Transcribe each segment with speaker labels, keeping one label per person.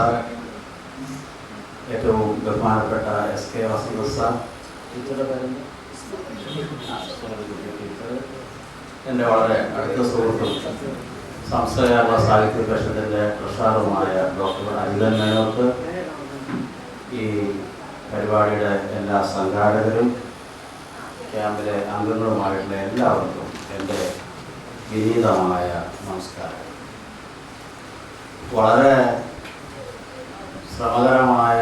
Speaker 1: Sir, ഏറ്റവും ബഹുമാനപ്പെട്ട SK വസന്ത sir, എൻ്റെ വളരെ അടുത്ത സുഹൃത്തും സംസ്കൃത സാഹിത്യ പരിഷത്തിൻ്റെ ട്രഷററുമായ ഡോക്ടർ അജിതൻ മേനോത്ത്, ഈ പരിപാടിയുടെ എല്ലാ സംഘാടകരും ക്യാമ്പിലെ അംഗങ്ങളുമായിട്ടുള്ള എല്ലാവർക്കും എൻ്റെ വിനീതമായ നമസ്കാരം. വളരെ ശ്രമകരമായ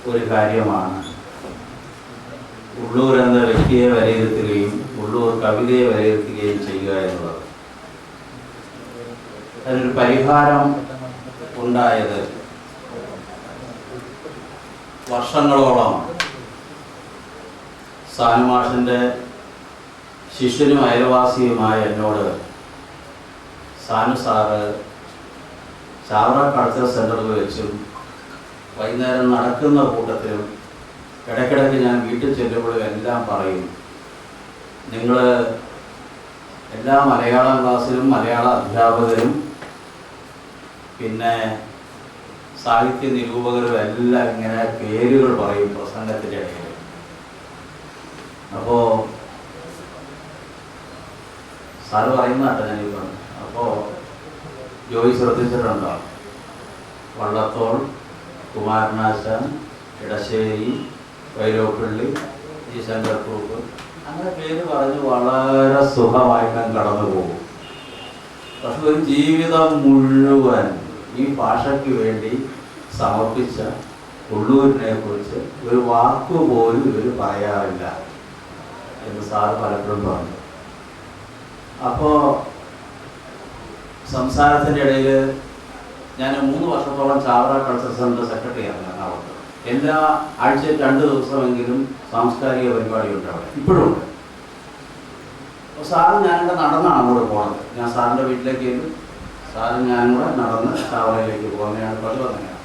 Speaker 1: ഒരു കാര്യമാണ് ഉള്ളൂർ എന്ന വ്യക്തിയെ വിലയിരുത്തുകയും ഉള്ളൂർ കവിതയെ വിലയിരുത്തുകയും ചെയ്യുക എന്നുള്ളത്. അതിനൊരു പരിഹാരം ഉണ്ടായത് വർഷങ്ങളോളമാണ്. സാനുമാഷിൻ്റെ ശിഷ്യനും അയൽവാസിയുമായ എന്നോട് സാനു സാറ് ചാവറ കൾച്ചറൽ സെൻ്ററിൽ വെച്ചും വൈകുന്നേരം നടക്കുന്ന കൂട്ടത്തിലും ഇടയ്ക്കിടയ്ക്ക് ഞാൻ വീട്ടിൽ ചെല്ലുമ്പോഴും എല്ലാം പറയും, നിങ്ങൾ എല്ലാ മലയാളം ക്ലാസ്സിലും മലയാള അധ്യാപകരും പിന്നെ സാഹിത്യ നിരൂപകരും എല്ലാം ഇങ്ങനെ പേരുകൾ പറയും പ്രസംഗത്തിൻ്റെ ഇടയിൽ. അപ്പോൾ സാറ് പറയുന്നതാട്ടോ ഞാനീ പറഞ്ഞു. അപ്പോൾ ജോയി ശ്രദ്ധിച്ചിട്ടുണ്ടോ? വള്ളത്തോൾ, കുമാരനാശാൻ, ഇടശ്ശേരി, വൈലോപ്പള്ളി, ഈ ശങ്കർ കുറുപ്പ്, അങ്ങനെ പേര് പറഞ്ഞ് വളരെ സുഖമായിട്ട് കടന്നു പോകും. പക്ഷെ ഒരു ജീവിതം മുഴുവൻ ഈ ഭാഷയ്ക്ക് വേണ്ടി സമർപ്പിച്ച ഉള്ളൂരിനെ കുറിച്ച് ഒരു വാക്കുപോലും ഇവർ പറയാറില്ല എന്ന് സാറ് പലപ്പോഴും പറഞ്ഞു. അപ്പോൾ സംസാരത്തിൻ്റെ ഇടയിൽ ഞാൻ 3 വർഷത്തോളം ചാവറ കൾച്ചറൽ സെൻ്റർ സെക്രട്ടറിയാണ് എറണാകുളത്ത്. എല്ലാ ആഴ്ചയിൽ 2 ദിവസമെങ്കിലും സാംസ്കാരിക പരിപാടി ഉണ്ട് അവിടെ, ഇപ്പോഴും ഉണ്ട്. അപ്പോൾ സാറും ഞാനിവിടെ നടന്നാണ് അങ്ങോട്ട് പോകുന്നത്. ഞാൻ സാറിൻ്റെ വീട്ടിലേക്ക് ചെല്ലും, സാറും ഞാനും കൂടെ നടന്ന് ചാവറയിലേക്ക് പോകുന്നതാണ് പതിവ്. അങ്ങനെയാണ്.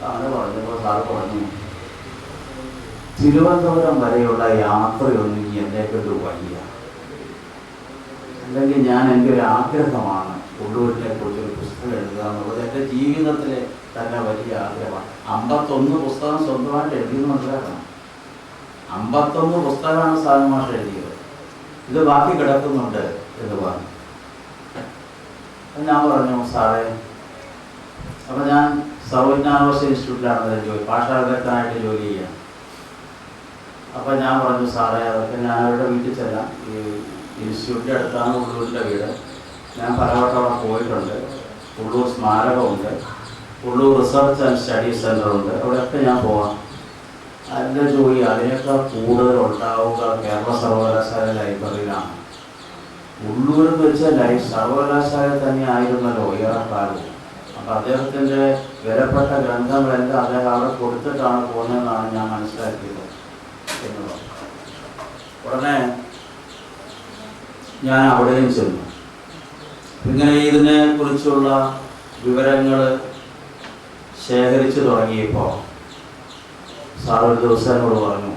Speaker 1: അങ്ങനെ പറഞ്ഞപ്പോൾ സാറ് പറഞ്ഞു, തിരുവനന്തപുരം വരെയുള്ള യാത്രയൊന്നും ഇനി എന്നെക്കൊണ്ട് വയ്യ, അല്ലെങ്കിൽ ഞാൻ എൻ്റെ ഒരു ആഗ്രഹമാണ് ഉള്ളൂരിനെ കുറിച്ചൊരു പുസ്തകം എഴുതുക എന്നുള്ളത്. എൻ്റെ ജീവിതത്തിലെ തന്നെ വലിയ ആഗ്രഹമാണ്. 51 പുസ്തകം സ്വന്തമായിട്ട് എഴുതിയെന്ന് മനസ്സിലാക്കണം. 51 പുസ്തകമാണ് സാനുമാഷ് എഴുതിയത്. ഇത് ബാക്കി കിടക്കുന്നുണ്ട് എന്ന് പറഞ്ഞു. ഞാൻ പറഞ്ഞു, സാറേ, അപ്പം ഞാൻ സർവജ്ഞാനോദയ ഇൻസ്റ്റിറ്റ്യൂട്ടിലാണ് ഭാഷാവിദഗ്ധനായിട്ട് ജോലി ചെയ്യാം. അപ്പം ഞാൻ പറഞ്ഞു, സാറേ, അതൊക്കെ ഞാൻ അവരുടെ വീട്ടിൽ ചെല്ലാം. ഈ ഇൻസ്റ്റിറ്റ്യൂട്ടിൻ്റെ അടുത്താണ് ഉള്ളൂരിൻ്റെ വീട്. ഞാൻ പലവട്ടം അവിടെ പോയിട്ടുണ്ട്. ഉള്ളൂർ സ്മാരകമുണ്ട്, ഉള്ളൂർ റിസർച്ച് ആൻഡ് സ്റ്റഡീസ് സെൻ്ററുണ്ട്, അവിടെയൊക്കെ ഞാൻ പോവാം. അതിൻ്റെ ജോലി അതിനേക്കാൾ കൂടുതൽ ഉണ്ടാവുക കേരള സർവകലാശാല ലൈബ്രറിയിലാണ്. ഉള്ളൂരെന്ന് വെച്ചാൽ സർവകലാശാല തന്നെ ആയിരുന്നല്ലോ ഏറെക്കാലവും. അപ്പം അദ്ദേഹത്തിൻ്റെ വിലപ്പെട്ട ഗ്രന്ഥങ്ങളെല്ലാം അദ്ദേഹം അവിടെ കൊടുത്തിട്ടാണ് പോകുന്നതെന്നാണ് ഞാൻ മനസ്സിലാക്കിയത് എന്നുള്ളത്. ഉടനെ ഞാൻ അവിടെയും ചെന്നു. ഇങ്ങനെ ഇതിനെ കുറിച്ചുള്ള വിവരങ്ങൾ ശേഖരിച്ചു തുടങ്ങിയപ്പോൾ സാർ ഒരു ദിവസം എന്നോട് പറഞ്ഞു,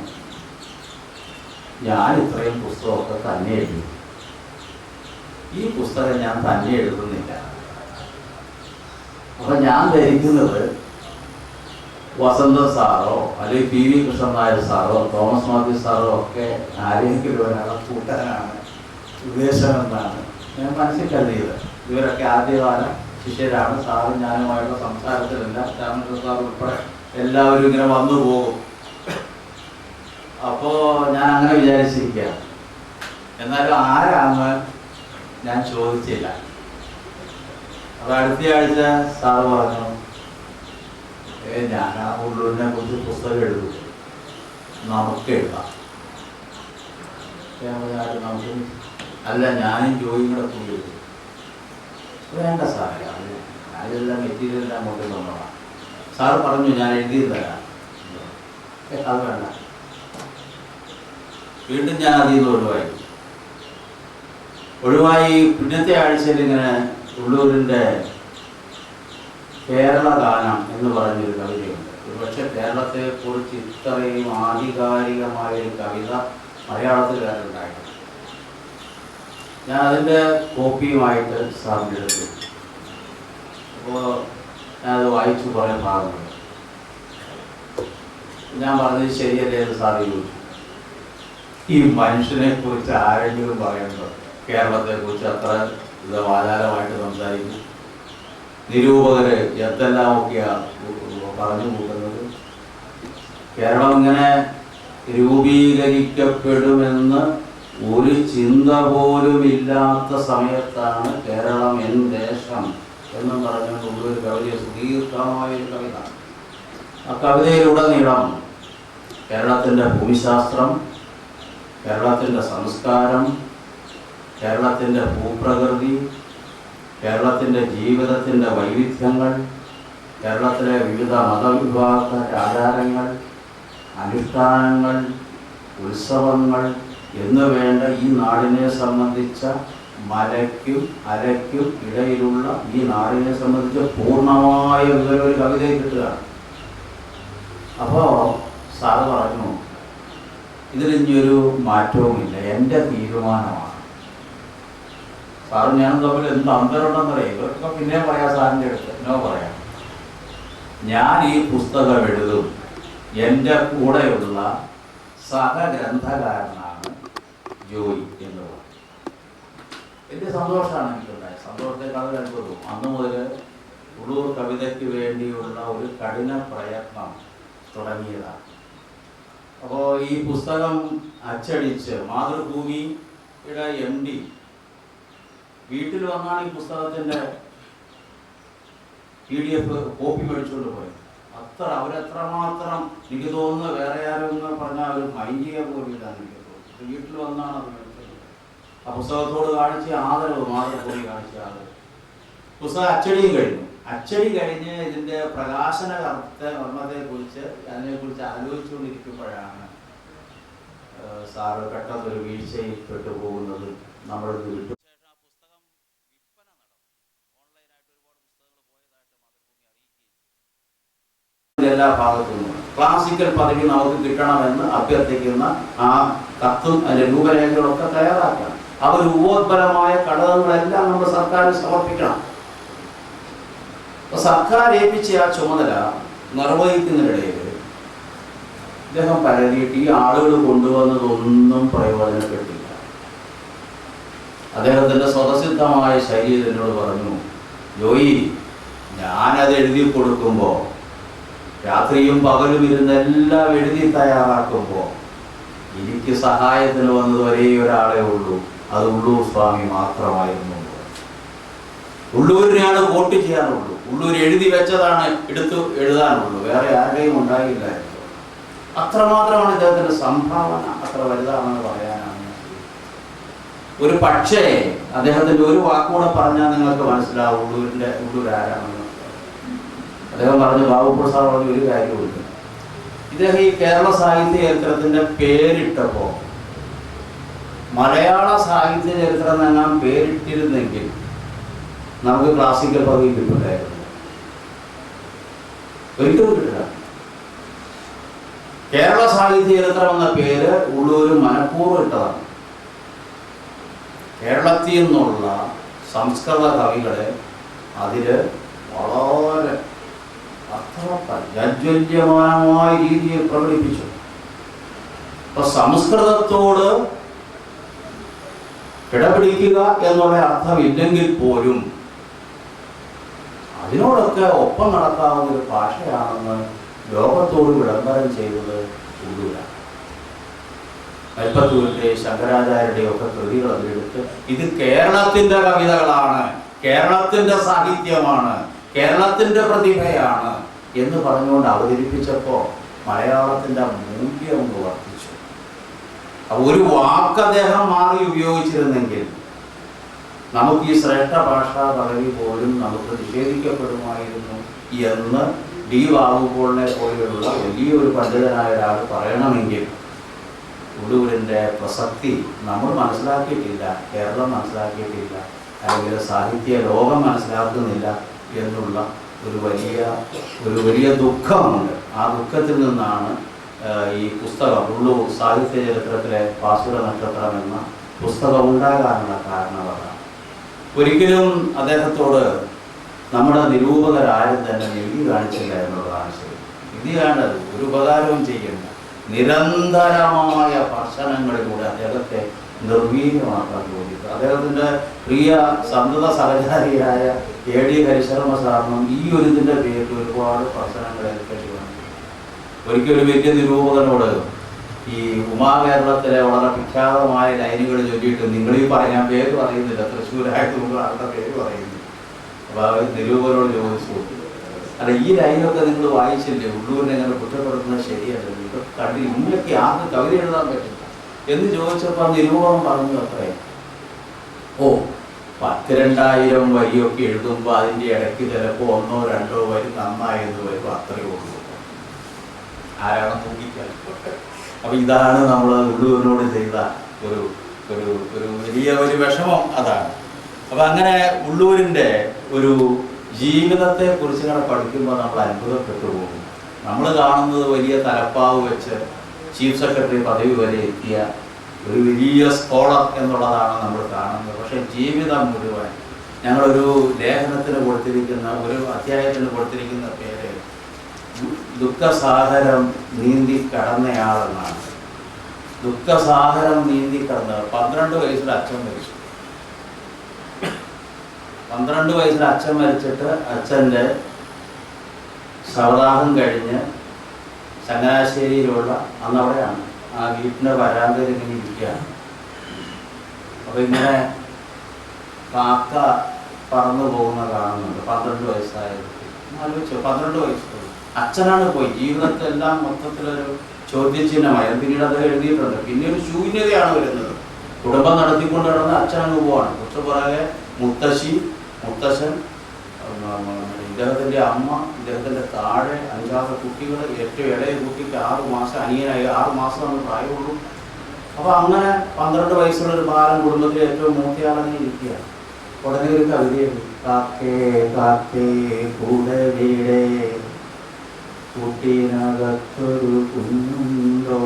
Speaker 1: ഞാൻ ഇത്രയും പുസ്തകമൊക്കെ തന്നെ എഴുതി, ഈ പുസ്തകം ഞാൻ തന്നെ എഴുതുന്നില്ല. അപ്പം ഞാൻ ധരിക്കുന്നത് വസന്ത സാറോ അല്ലെങ്കിൽ PV കൃഷ്ണൻ നായർ സാറോ തോമസ് മാത്യു സാറോ ഒക്കെ ആരെങ്കിലും ഒരാളെ കൂട്ടാനാണ് ഉദ്ദേശമെന്നാണ് ഞാൻ മനസ്സിൽ കരുതിയത്. ഇവരൊക്കെ ആദ്യകാല ശിഷ്യരാണ്. സാറും ഞാനുമായിട്ടുള്ള സംസാരത്തിലല്ല, രാമകൃഷ്ണ സാർ ഉൾപ്പെടെ എല്ലാവരും ഇങ്ങനെ വന്നു പോകും. അപ്പോൾ ഞാൻ അങ്ങനെ വിചാരിച്ചിരിക്കുകയാണ്. എന്നാലും ആരാന്ന് ഞാൻ ചോദിച്ചില്ല. അപ്പോൾ അടുത്ത ആഴ്ച സാറ് പറഞ്ഞു, ഞാൻ ആ ഉള്ളൂരിനെ കുറിച്ച് പുസ്തകം എഴുതും, നമുക്ക് എഴുതാം. നമുക്ക് അല്ല, ഞാനും ജോയിയും കൂടെ പോയി എഴുതും. വേണ്ട സാറേ, അതിലെല്ലാം മെറ്റീരിയലെല്ലാം കൊണ്ട് തന്നോളാം. സാറ് പറഞ്ഞു, ഞാൻ എഴുതി തരാം. അത് വേണ്ട. വീണ്ടും ഞാൻ അതിൽ നിന്ന് ഒഴിവായി. പിന്നത്തെ ആഴ്ചയിൽ ഇങ്ങനെ ഉള്ളൂരിൻ്റെ കേരള ഗാനം എന്ന് പറഞ്ഞൊരു കവിതയുണ്ട്. ഒരുപക്ഷെ കേരളത്തെ കുറിച്ച് ഇത്രയും ആധികാരികമായൊരു കവിത മലയാളത്തിൽ ഉണ്ടായിരുന്നു. ഞാൻ അതിൻ്റെ കോപ്പിയുമായിട്ട് സാറിൻ്റെ അടുത്ത് അപ്പോൾ ഞാനത് വായിച്ചു കുറേ ഭാഗങ്ങൾ. ഞാൻ പറഞ്ഞത് ശരിയല്ലേ എന്ന് സാറ് ചോദിച്ചു. ഈ മനുഷ്യനെ കുറിച്ച് ആരെങ്കിലും പറയുന്നത് കേരളത്തെ കുറിച്ച് അത്ര വാചാലമായിട്ട് സംസാരിക്കും? നിരൂപകര് എന്തെല്ലാമൊക്കെയാണ് പറഞ്ഞു കൂട്ടുന്നത്. കേരളം ഇങ്ങനെ രൂപീകരിക്കപ്പെടുമെന്ന് ഒരു ചിന്ത പോലും ഇല്ലാത്ത സമയത്താണ് കേരളം എൻ ദേശം എന്നും പറഞ്ഞുകൊണ്ട് ഒരു കവിത, സുദീർഘമായ ഒരു കവിത. ആ കവിതയിലുടനീളം കേരളത്തിൻ്റെ ഭൂമിശാസ്ത്രം, കേരളത്തിൻ്റെ സംസ്കാരം, കേരളത്തിൻ്റെ ഭൂപ്രകൃതി, കേരളത്തിൻ്റെ ജീവിതത്തിൻ്റെ വൈവിധ്യങ്ങൾ, കേരളത്തിലെ വിവിധ മതവിഭാഗ ആചാരങ്ങൾ, അനുഷ്ഠാനങ്ങൾ, ഉത്സവങ്ങൾ എന്ന് വേണ്ട ഈ നാടിനെ സംബന്ധിച്ച മലയ്ക്കും അരയ്ക്കും ഇടയിലുള്ള ഈ നാടിനെ സംബന്ധിച്ച് പൂർണ്ണമായ വിവരം ഒരു കവിതയിൽ കിട്ടുകയാണ്. അപ്പോൾ സാറ് പറഞ്ഞു, ഇതിലിഞ്ഞൊരു മാറ്റവുമില്ല, എൻ്റെ തീരുമാനമാണ്. സാറും ഞാനും തമ്മിൽ എന്ത് അന്തരമുണ്ടെന്നറിയാം. ഇവർക്കൊക്കെ പിന്നെ പറയാം, സാറിൻ്റെ അടുത്ത് എന്നോ പറയാം. ഞാൻ ഈ പുസ്തകം എഴുതും, എൻ്റെ കൂടെയുള്ള സഹഗ്രന്ഥകാരനാണ് ജോയി എന്ന് പറഞ്ഞു. വലിയ സന്തോഷമാണ് എനിക്കുണ്ടായത്. സന്തോഷത്തെക്കാൾ അത്ഭുതവും. അന്ന് മുതൽ ഉള്ളൂർ കവിതയ്ക്ക് വേണ്ടിയുള്ള ഒരു കഠിന പ്രയത്നം തുടങ്ങിയതാണ്. അപ്പോൾ ഈ പുസ്തകം അച്ചടിച്ച് മാതൃഭൂമിയുടെ MD വീട്ടിൽ വന്നാണ് ഈ പുസ്തകത്തിൻ്റെ PDF കോപ്പി മേടിച്ചുകൊണ്ട് പോയത്. അവരെത്രമാത്രം എനിക്ക് തോന്നുന്നു വേറെ ആരും എന്ന് പറഞ്ഞാൽ ഒരു മൈൻഡിക പോലും ഇല്ലാന്ന് എനിക്ക് തോന്നുന്നു. വീട്ടിൽ വന്നാണ് അത് മേടിച്ചത്. ആ പുസ്തകത്തോട് കാണിച്ച ആദരവ്, മാതൃഭൂമി കാണിച്ച ആദരവ്. പുസ്തകം അച്ചടിയും കഴിഞ്ഞു. അച്ചടി കഴിഞ്ഞ് ഇതിൻ്റെ പ്രകാശന കർമ്മത്തെക്കുറിച്ച് അതിനെക്കുറിച്ച് ആലോചിച്ചുകൊണ്ടിരിക്കുമ്പോഴാണ് സാറ് പെട്ടെന്നൊരു വീഴ്ചയിൽ പെട്ടുപോകുന്നത്. നമ്മളിത് വിട്ടു. എല്ലാ ഭാഗത്തു നിന്നും ക്ലാസിക്കൽ പദവി നമുക്ക് കിട്ടണമെന്ന് അഭ്യർത്ഥിക്കുന്ന ആ കത്തും അതിൻ്റെ രൂപരേഖകളൊക്കെ തയ്യാറാക്കണം. അവർ ഉപോത്പരമായ ഘടകങ്ങളെല്ലാം നമ്മൾ സർക്കാരിന് സമർപ്പിക്കണം. അപ്പോൾ സർക്കാർ ഏൽപ്പിച്ച ആ ചുമതല നിർവഹിക്കുന്നതിനിടയിൽ ഇദ്ദേഹം പരതിയിട്ട് ഈ ആളുകൾ കൊണ്ടുവന്നതൊന്നും പ്രയോജനപ്പെട്ടില്ല. അദ്ദേഹത്തിൻ്റെ സ്വതസിദ്ധമായ ശൈലിയിൽ എന്നോട് പറഞ്ഞു, ജോയി, ഞാനത് എഴുതി കൊടുക്കുമ്പോൾ രാത്രിയും പകലും ഇരുന്നെല്ലാം എഴുതി തയ്യാറാക്കുമ്പോൾ എനിക്ക് സഹായത്തിന് വന്നത് ഒരേ ഒരാളെ ഉള്ളൂ, അത് ഉള്ളൂർ സ്വാമി മാത്രമായിരുന്നു. ഉള്ളൂരിനെയാണ് വോട്ട് ചെയ്യാനുള്ളൂ, ഉള്ളൂർ എഴുതി വെച്ചതാണ് എടുത്തു എഴുതാനുള്ളൂ, വേറെ ആരുടെയും ഉണ്ടായില്ലായിരുന്നു. അത്രമാത്രമാണ് ഇദ്ദേഹത്തിൻ്റെ സംഭാവന. അത്ര വലുതാണെന്ന് പറയാനാണ്. ഒരു പക്ഷേ അദ്ദേഹത്തിൻ്റെ ഒരു വാക്കുകൂടെ പറഞ്ഞാൽ നിങ്ങൾക്ക് മനസ്സിലാവും ഉള്ളൂർ ആരാണെന്ന്. അദ്ദേഹം പറഞ്ഞു, ബാബുപ്രസാദ് പറഞ്ഞ ഒരു കാര്യമുണ്ട്. ഇദ്ദേഹം ഈ കേരള സാഹിത്യ ചരിത്രത്തിൻ്റെ പേരിട്ടപ്പോൾ മലയാള സാഹിത്യ ചരിത്രം എങ്ങാൻ പേരിട്ടിരുന്നെങ്കിൽ നമുക്ക് ക്ലാസിക്കൽ പദവി കിട്ടില്ലായിരുന്നു. ഒരിക്കലും കിട്ടില്ല. കേരള സാഹിത്യ ചരിത്രം എന്ന പേര് ഉള്ളൂർ മനഃപൂർവ്വം ഇട്ടതാണ്. കേരളത്തിൽ നിന്നുള്ള സംസ്കൃത കവികളെ അതിൽ വളരെ ജാജ്വല്യമായ രീതിയിൽ പ്രകടിപ്പിച്ചു. അപ്പൊ സംസ്കൃതത്തോട് കിടപിടിക്കുക എന്നുള്ള അർത്ഥമില്ലെങ്കിൽ പോലും അതിനോടൊക്കെ ഒപ്പം നടക്കാവുന്ന ഒരു ഭാഷയാണെന്ന് ലോകത്തോട് വിളംബരം ചെയ്തത് ഉള്ളൂരാണ്. കൽപ്പത്തൂരിന്റെ ശങ്കരാചാര്യരുടെ ഒക്കെ കൃതികൾ അതിലെടുത്ത് ഇത് കേരളത്തിന്റെ കവിതകളാണ്, കേരളത്തിന്റെ സാഹിത്യമാണ്, കേരളത്തിന്റെ പ്രതിഭയാണ് എന്ന് പറഞ്ഞുകൊണ്ട് അവതരിപ്പിച്ചപ്പോൾ മലയാളത്തിന്റെ മൂല്യം ഒന്ന് വർദ്ധിച്ചു. ഒരു വാക്ക് അദ്ദേഹം മാറി ഉപയോഗിച്ചിരുന്നെങ്കിൽ നമുക്ക് ഈ ശ്രേഷ്ഠ ഭാഷാ പദവി പോലും നമുക്ക് നിഷേധിക്കപ്പെടുമായിരുന്നു എന്ന് ഡി ബാബുപോളിനെ പോലെയുള്ള വലിയൊരു പണ്ഡിതനായ ഒരാൾ പറയണമെങ്കിൽ ഉള്ളൂരിൻ്റെ പ്രസക്തി നമ്മൾ മനസ്സിലാക്കിയിട്ടില്ല, കേരളം മനസ്സിലാക്കിയിട്ടില്ല, അല്ലെങ്കിൽ സാഹിത്യ ലോകം മനസ്സിലാക്കുന്നില്ല എന്നുള്ള ഒരു വലിയ ദുഃഖമുണ്ട്. ആ ദുഃഖത്തിൽ നിന്നാണ് ഈ പുസ്തകം ഉള്ളൂർ സാഹിത്യ ചരിത്രത്തിലെ പാസുര നക്ഷത്രം എന്ന പുസ്തകം ഉണ്ടാകാനുള്ള കാരണമാണ്. ഒരിക്കലും അദ്ദേഹത്തോട് നമ്മുടെ നിരൂപകരാരും തന്നെ നീതി കാണിച്ചില്ല എന്നുള്ളതാണ് ശരി. നീതി കാണത് ഒരു ഉപകാരവും ചെയ്യണ്ട, നിരന്തരമായ സ്പർശനങ്ങളിലൂടെ അദ്ദേഹത്തെ നിർവീര്യമാക്കാൻ ചോദിക്കുക. അദ്ദേഹത്തിൻ്റെ പ്രിയ സന്തത സഹചാരിയായ AD ഹരിശർമ്മ സാറിനും ഈ ഒരു ഇതിൻ്റെ പേരിൽ ഒരുപാട് സ്പർശനങ്ങൾ ഏൽക്കേണ്ടി വന്നു. ഒരിക്കലും വലിയ നിരൂപകനോട് ഈ ഉമാകേരളത്തിലെ വളരെ വിഖ്യാതമായ ലൈനുകൾ ചൊല്ലിയിട്ട് നിങ്ങളീ പറയാൻ പേര് പറയുന്നില്ല, തൃശ്ശൂരായിട്ട് ആളുടെ പേര് പറയുന്നില്ല. അപ്പോൾ നിരൂപകനോട് ചോദിച്ചു, അല്ല ഈ ലൈനൊക്കെ നിങ്ങൾ വായിച്ചില്ലേ, ഉള്ളൂരിനെ അങ്ങനെ കുറ്റപ്പെടുത്തുന്നത് ശരിയല്ല, ഇതൊക്കെ കണ്ട് ഇങ്ങനെയൊക്കെ ആർക്കും കവിത എഴുതാൻ പറ്റില്ല എന്ന് ചോദിച്ചപ്പോൾ നിരൂപകൻ പറഞ്ഞു അത്രേ, ഓ 10,000-2000 വരിയൊക്കെ എഴുതുമ്പോൾ അതിൻ്റെ ഇടയ്ക്ക് ചിലപ്പോൾ 1-2 വരി നന്നായെന്ന് വരും, അത്രയേ ഉള്ളൂ. ആരാണെന്ന് നോക്കിക്കാൻ. അപ്പം ഇതാണ് നമ്മൾ ഉള്ളൂരിനോട് ചെയ്ത ഒരു ഒരു ഒരു വലിയ ഒരു വിഷമം അതാണ്. അപ്പം അങ്ങനെ ഉള്ളൂരിൻ്റെ ഒരു ജീവിതത്തെക്കുറിച്ച് ഇങ്ങനെ പഠിക്കുമ്പോൾ നമ്മൾ അത്ഭുതപ്പെട്ടു പോകും. നമ്മൾ കാണുന്നത് വലിയ തലപ്പാവ് വെച്ച് ചീഫ് സെക്രട്ടറി പദവി വരെ എത്തിയ ഒരു വലിയ സ്കോളർ എന്നുള്ളതാണ് നമ്മൾ കാണുന്നത്. പക്ഷേ ജീവിതം മുഴുവൻ ഞങ്ങളൊരു ലേഖനത്തിന് കൊടുത്തിരിക്കുന്ന, ഒരു അധ്യായത്തിന് കൊടുത്തിരിക്കുന്ന പേര് ദുഃഖസാഗരം നീന്തി കടന്നയാളെന്നാണ്. ദുഃഖസാഗരം നീന്തി കടന്നയാൾ. 12 വയസ്സിൽ അച്ഛൻ മരിച്ചു. 12 വയസ്സിൽ അച്ഛൻ മരിച്ചിട്ട് അച്ഛൻ്റെ ശവദാഹം കഴിഞ്ഞ് ചങ്ങനാശ്ശേരിയിലുള്ള, അന്ന് അവിടെയാണ്, ആ വീട്ടിൻ്റെ വരാന്തയിൽ ഇങ്ങനെ ഇരിക്കുകയാണ്. അപ്പോൾ ഇങ്ങനെ കാക്ക പറന്നു പോകുന്ന കാണുന്നുണ്ട്. 12 വയസ്സായത് ആലോചിച്ചു. 12 വയസ്സുള്ളൂ. അച്ഛനാണ് പോയി. ജീവിതത്തെല്ലാം മൊത്തത്തിലൊരു ചോദ്യചിഹ്നമായി. പിന്നീട് അത് എഴുതിയിട്ടുണ്ട്. പിന്നെ ഒരു ശൂന്യതയാണ് വരുന്നത്. കുടുംബം നടത്തിക്കൊണ്ട് നടന്ന അച്ഛനങ്ങ് പോവാണ്. കുറച്ച് പുറകെ മുത്തശ്ശൻ, ഇദ്ദേഹത്തിൻ്റെ അമ്മ, ഇദ്ദേഹത്തിൻ്റെ താഴെ 5-6 കുട്ടികൾ, ഏറ്റവും ഇളയ കുട്ടിക്ക് 6 മാസം, അനിയനായി 6 മാസമാണ് പ്രായമുള്ളൂ. അപ്പോൾ അങ്ങനെ 12 വയസ്സുള്ളൊരു ബാലൻ കുടുംബത്തിലെ ഏറ്റവും മൂത്തയാളങ്ങനെ ഇരിക്കുകയാണ്. ഉടനെ ഒരു കവിതയുണ്ട്, കാക്കേ കാക്കേ കൂടെ വീടേ കൂട്ടിനകത്തൊരു കുഞ്ഞുണ്ടോ.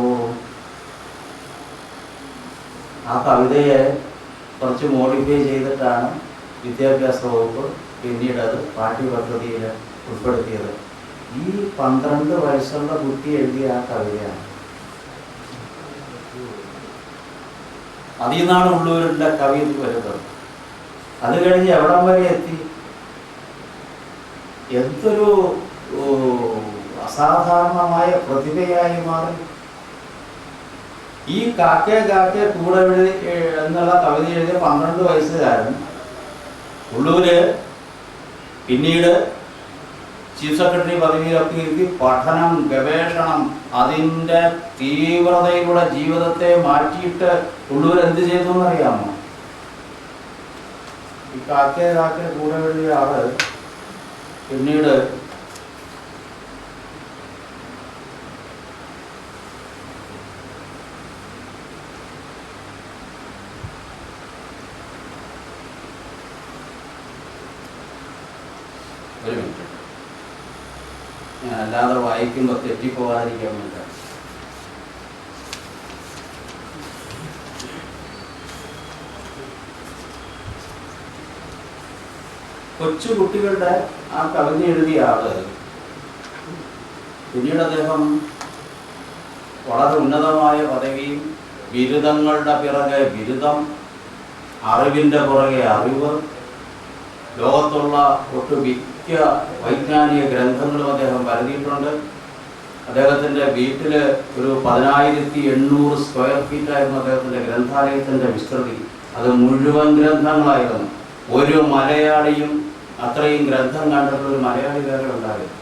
Speaker 1: ആ കവിതയെ കുറച്ച് മോഡിഫൈ ചെയ്തിട്ടാണ് വിദ്യാഭ്യാസ വകുപ്പ് പിന്നീട് അത് പാഠ്യപദ്ധതിയിൽ ഉൾപ്പെടുത്തിയത്. ഈ 12 വയസ്സുള്ള കുട്ടി എഴുതിയ ആ കവിതയാണ്. അതിൽ നിന്നാണ് ഉള്ളൂരിൻ്റെ കവി വരുന്നത്. അത് കഴിഞ്ഞ് എവിടം വരെ എത്തി? എന്തൊരു അസാധാരണമായ പ്രതിഭയായി മാറി. ഈ കാക്കേ കാക്കേ കൂടെ എന്നുള്ള കവിത എഴുതിയ 12 വയസ്സുകാരൻ ഉള്ളൂര് പിന്നീട് ചീഫ് സെക്രട്ടറി പദവിയിലൊക്കെ ഇരുത്തി പഠനം, ഗവേഷണം, അതിൻ്റെ തീവ്രതയിലൂടെ ജീവിതത്തെ മാറ്റിയിട്ട് ഉള്ളൂർ എന്ത് ചെയ്തു എന്നറിയാമോ? ഈ കാക്കേ കാക്കേ കൂടെ എഴുതിയ ആള് പിന്നീട് ഒരു മിനിറ്റ്, ഞാൻ അല്ലാതെ വായിക്കുമ്പോൾ തെറ്റിപ്പോകാതിരിക്കാൻ വേണ്ടി. കൊച്ചുകുട്ടികളുടെ ആ കവിത എഴുതിയ ആള് പിന്നീട് അദ്ദേഹം വളരെ ഉന്നതമായ പദവിയും, ബിരുദങ്ങളുടെ പിറകെ ബിരുദം, അറിവിൻ്റെ പുറകെ അറിവ്, ലോകത്തുള്ള ഒട്ടുമിക്ക വൈജ്ഞാനിക ഗ്രന്ഥങ്ങളും അദ്ദേഹം വരുത്തിയിട്ടുണ്ട്. അദ്ദേഹത്തിൻ്റെ വീട്ടിൽ ഒരു 10,800 സ്ക്വയർ ഫീറ്റായിരുന്നു അദ്ദേഹത്തിൻ്റെ ഗ്രന്ഥാലയത്തിൻ്റെ വിസ്തൃതി. അത് മുഴുവൻ ഗ്രന്ഥങ്ങളായിരുന്നു. ഒരു മലയാളിയും അത്രയും ഗ്രന്ഥം കണ്ടിട്ടുള്ള ഒരു മലയാളി വേറെ ഉണ്ടായിരുന്നു.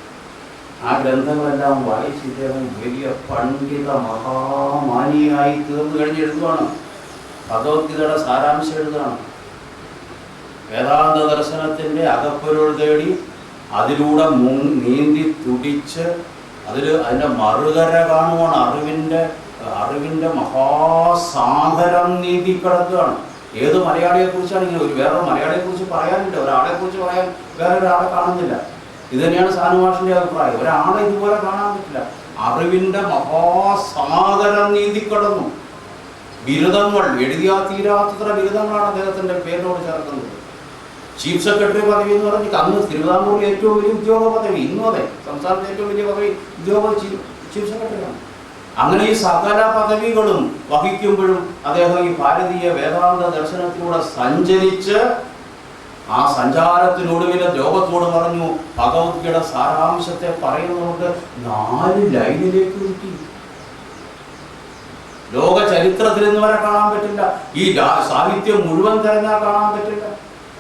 Speaker 1: ആ ഗ്രന്ഥങ്ങളെല്ലാം വായിച്ച് ഇദ്ദേഹം വലിയ പണ്ഡിത മഹാമാനിയായി തീർന്നു കഴിഞ്ഞ് എഴുതുകയാണ്. ഭഗവത്ഗീതയുടെ സാരാംശം എഴുതുകയാണ്. വേദാന്ത ദർശനത്തിൻ്റെ അകപ്പൊരുൾ തേടി അതിലൂടെ നീന്തി തുടിച്ച് അതിൻ്റെ മറുകര കാണുവാണ്. അറിവിൻ്റെ മഹാസാഗരം നീന്തി കിടക്കുകയാണ്. ഏത് മലയാളിയെക്കുറിച്ചാണ് ഇങ്ങനെ വേറൊരു മലയാളിയെക്കുറിച്ച് പറയാനില്ല, ഒരാളെക്കുറിച്ച് പറയാൻ വേറൊരാളെ കാണുന്നില്ല. ഇത് തന്നെയാണ് സാനുമാഷിൻ്റെ അഭിപ്രായം. ഒരാളെ ഇതുപോലെ കാണാൻ പറ്റില്ല. അറിവിൻ്റെ മഹാസാഗരം നീന്തിക്കടന്നു. ബിരുദങ്ങൾ എഴുതിയാ തീരാത്തത്ര ബിരുദങ്ങളാണ് അദ്ദേഹത്തിൻ്റെ പേരിനോട് ചേർക്കുന്നത്.
Speaker 2: ചീഫ് സെക്രട്ടറി പദവി എന്ന് പറഞ്ഞിട്ട് അന്ന് തിരുവിതാംകൂറിൽ ഏറ്റവും വലിയ ഉദ്യോഗ പദവി, ഇന്നും അതെ സംസ്ഥാനത്തെ ഏറ്റവും വലിയ പദവി ഉദ്യോഗ ചീഫ് സെക്രട്ടറിയാണ്. അങ്ങനെ ഈ സകല പദവികളും വഹിക്കുമ്പോഴും അദ്ദേഹം ഈ ഭാരതീയ വേദാന്ത ദർശനത്തിലൂടെ സഞ്ചരിച്ച് ആ സഞ്ചാരത്തിനൊടുവിലെ ലോകത്തോട് പറഞ്ഞു ഭഗവത്ഗീത സാരാംശത്തെ പറയുന്നതുകൊണ്ട് 4 ലൈനിലേക്ക് കിട്ടി. ലോക ചരിത്രത്തിൽ നിന്ന് വരെ കാണാൻ പറ്റില്ല, ഈ സാഹിത്യം മുഴുവൻ തിരഞ്ഞാൽ കാണാൻ പറ്റില്ല.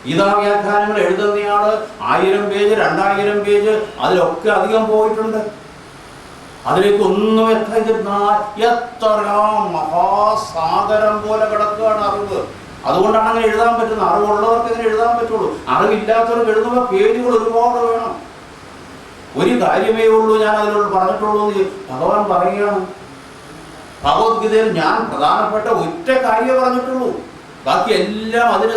Speaker 2: ഗീതാവ്യാഖ്യാനങ്ങൾ എഴുതുന്നയാള് 1000 പേജ് 2000 പേജ് അതിലൊക്കെ അധികം പോയിട്ടുണ്ട്. അതിലേക്ക് ഒന്നും എത്ര മഹാസാഗരം പോലെ കിടക്കുകയാണ് അറിവ്. അതുകൊണ്ടാണ് അങ്ങനെ എഴുതാൻ പറ്റുന്നത്. അറിവുള്ളവർക്ക് ഇതിനെ എഴുതാൻ പറ്റുള്ളൂ. അറിവില്ലാത്തവർക്ക് എഴുതുമ്പോൾ പേജുകൾ ഒരുപാട് വേണം. ഒരു കാര്യമേ ഉള്ളൂ ഞാൻ അതിനോട് പറഞ്ഞിട്ടുള്ളൂ. ഭഗവാൻ പറയുകയാണ്, ഭഗവത്ഗീതയിൽ ഞാൻ പ്രധാനപ്പെട്ട ഒറ്റ കാര്യം പറഞ്ഞിട്ടുള്ളൂ, ബാക്കി എല്ലാം അതിന്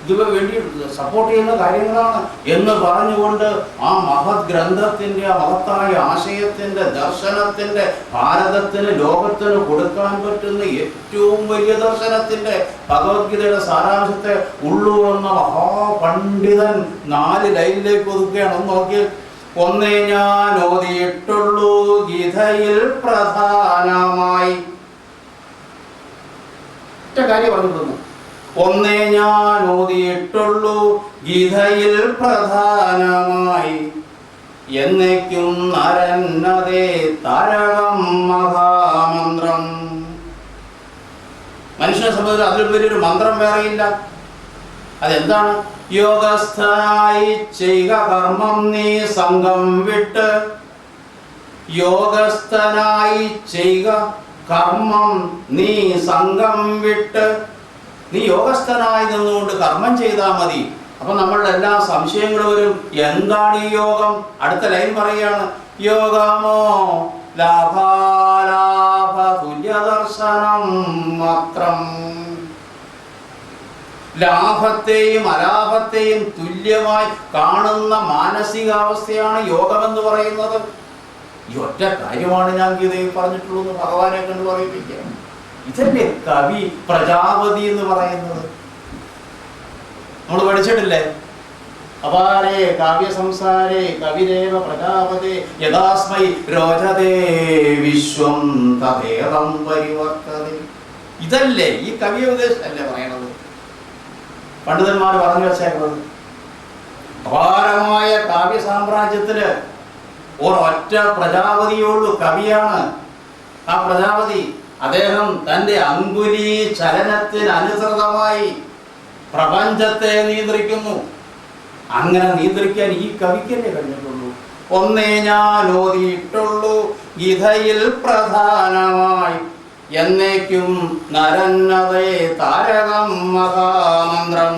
Speaker 2: ഇതിന് വേണ്ടി സപ്പോർട്ട് ചെയ്യുന്ന കാര്യങ്ങളാണ് എന്ന് പറഞ്ഞുകൊണ്ട് ആ മഹത് ഗ്രന്ഥത്തിന്റെ ആ മഹത്തായ ആശയത്തിന്റെ ദർശനത്തിന്റെ ഭാരതത്തിന് ലോകത്തിന് കൊടുക്കാൻ പറ്റുന്ന ഏറ്റവും വലിയ ദർശനത്തിന്റെ ഭഗവത്ഗീതയുടെ സാരാംശത്തെ ഉള്ളുവന്ന മഹാപണ്ഡിതൻ 4 ലൈനിലേക്ക് ഒതുക്കുകയാണ്. ഒന്ന് നോക്കി. ഒന്നേ ഞാൻ ഓതിയിട്ടുള്ളൂ ഗീതയിൽ പ്രധാനമായി. കാര്യം പറഞ്ഞിട്ടുള്ളൂ. ഒന്നേ ഞാൻ ഓതിയിട്ടുള്ളൂ ഗീതയിൽ പ്രധാനമായി, എന്നേക്കും നരന്നതേ താരകം മഹാമന്ത്രം. മനുഷ്യനെ സംബന്ധിച്ച് അതിൽ വലിയൊരു മന്ത്രം വേറെയില്ല. അതെന്താണ്? യോഗസ്ഥനായി ചെയ്യുക കർമ്മം നീ സംഘം വിട്ട്. യോഗസ്ഥനായി ചെയ്യുക കർമ്മം നീ സംഘം വിട്ട്. നീ യോഗസ്ഥനായി നിന്നുകൊണ്ട് കർമ്മം ചെയ്താൽ മതി. അപ്പൊ നമ്മളുടെ എല്ലാ സംശയങ്ങളും വരും. എന്താണ് ഈ യോഗം? അടുത്ത ലൈൻ പറയാണ്, യോഗമോ ലാഭാലാഭ തുല്യദർശനം മാത്രം. ലാഭത്തെയും അലാഭത്തെയും തുല്യമായി കാണുന്ന മാനസികാവസ്ഥയാണ് യോഗമെന്ന് പറയുന്നത്. ഈ ഒറ്റ കാര്യമാണ് ഞാൻ ഗീതയിൽ പറഞ്ഞിട്ടുള്ളൂ എന്ന് ഭഗവാനെ കണ്ട് പറയിപ്പിക്കുക. ഇതല്ലേ കവി പ്രജാപതി എന്ന് പറയുന്നത്? നമ്മൾ പഠിച്ചിട്ടില്ലേ? അപാരേ കാവ്യ സംസാരേ കവിരേവ പ്രജാപതേ യഥാസ്മൈ രോചതേ വിശ്വം തദേവം പരിവർത്തതേ. ഇതല്ലേ ഈ കവിയ ഉപദേശമല്ലേ പറയണത്? പണ്ഡിതന്മാർ പറഞ്ഞു വെച്ചേക്കുന്നത് അപാരമായ കാവ്യ സാമ്രാജ്യത്തില് ഒരൊറ്റ പ്രജാപതിയുള്ളൂ, കവിയാണ്. ആ പ്രജാപതി അദ്ദേഹം തൻ്റെ അങ്കുലി ചലനത്തിന് അനുസൃതമായി പ്രപഞ്ചത്തെ നിയന്ത്രിക്കുന്നു. അങ്ങനെ നിയന്ത്രിക്കാൻ ഈ കവിക്കല്ലേ കഴിഞ്ഞിട്ടുള്ളൂ. ഒന്നേ ഞാൻ ഓതിയിട്ടുള്ളൂ ഗീതയിൽ പ്രധാനമായി, എന്നേക്കും നരന്നതേ താരകം മഹാമന്ത്രം.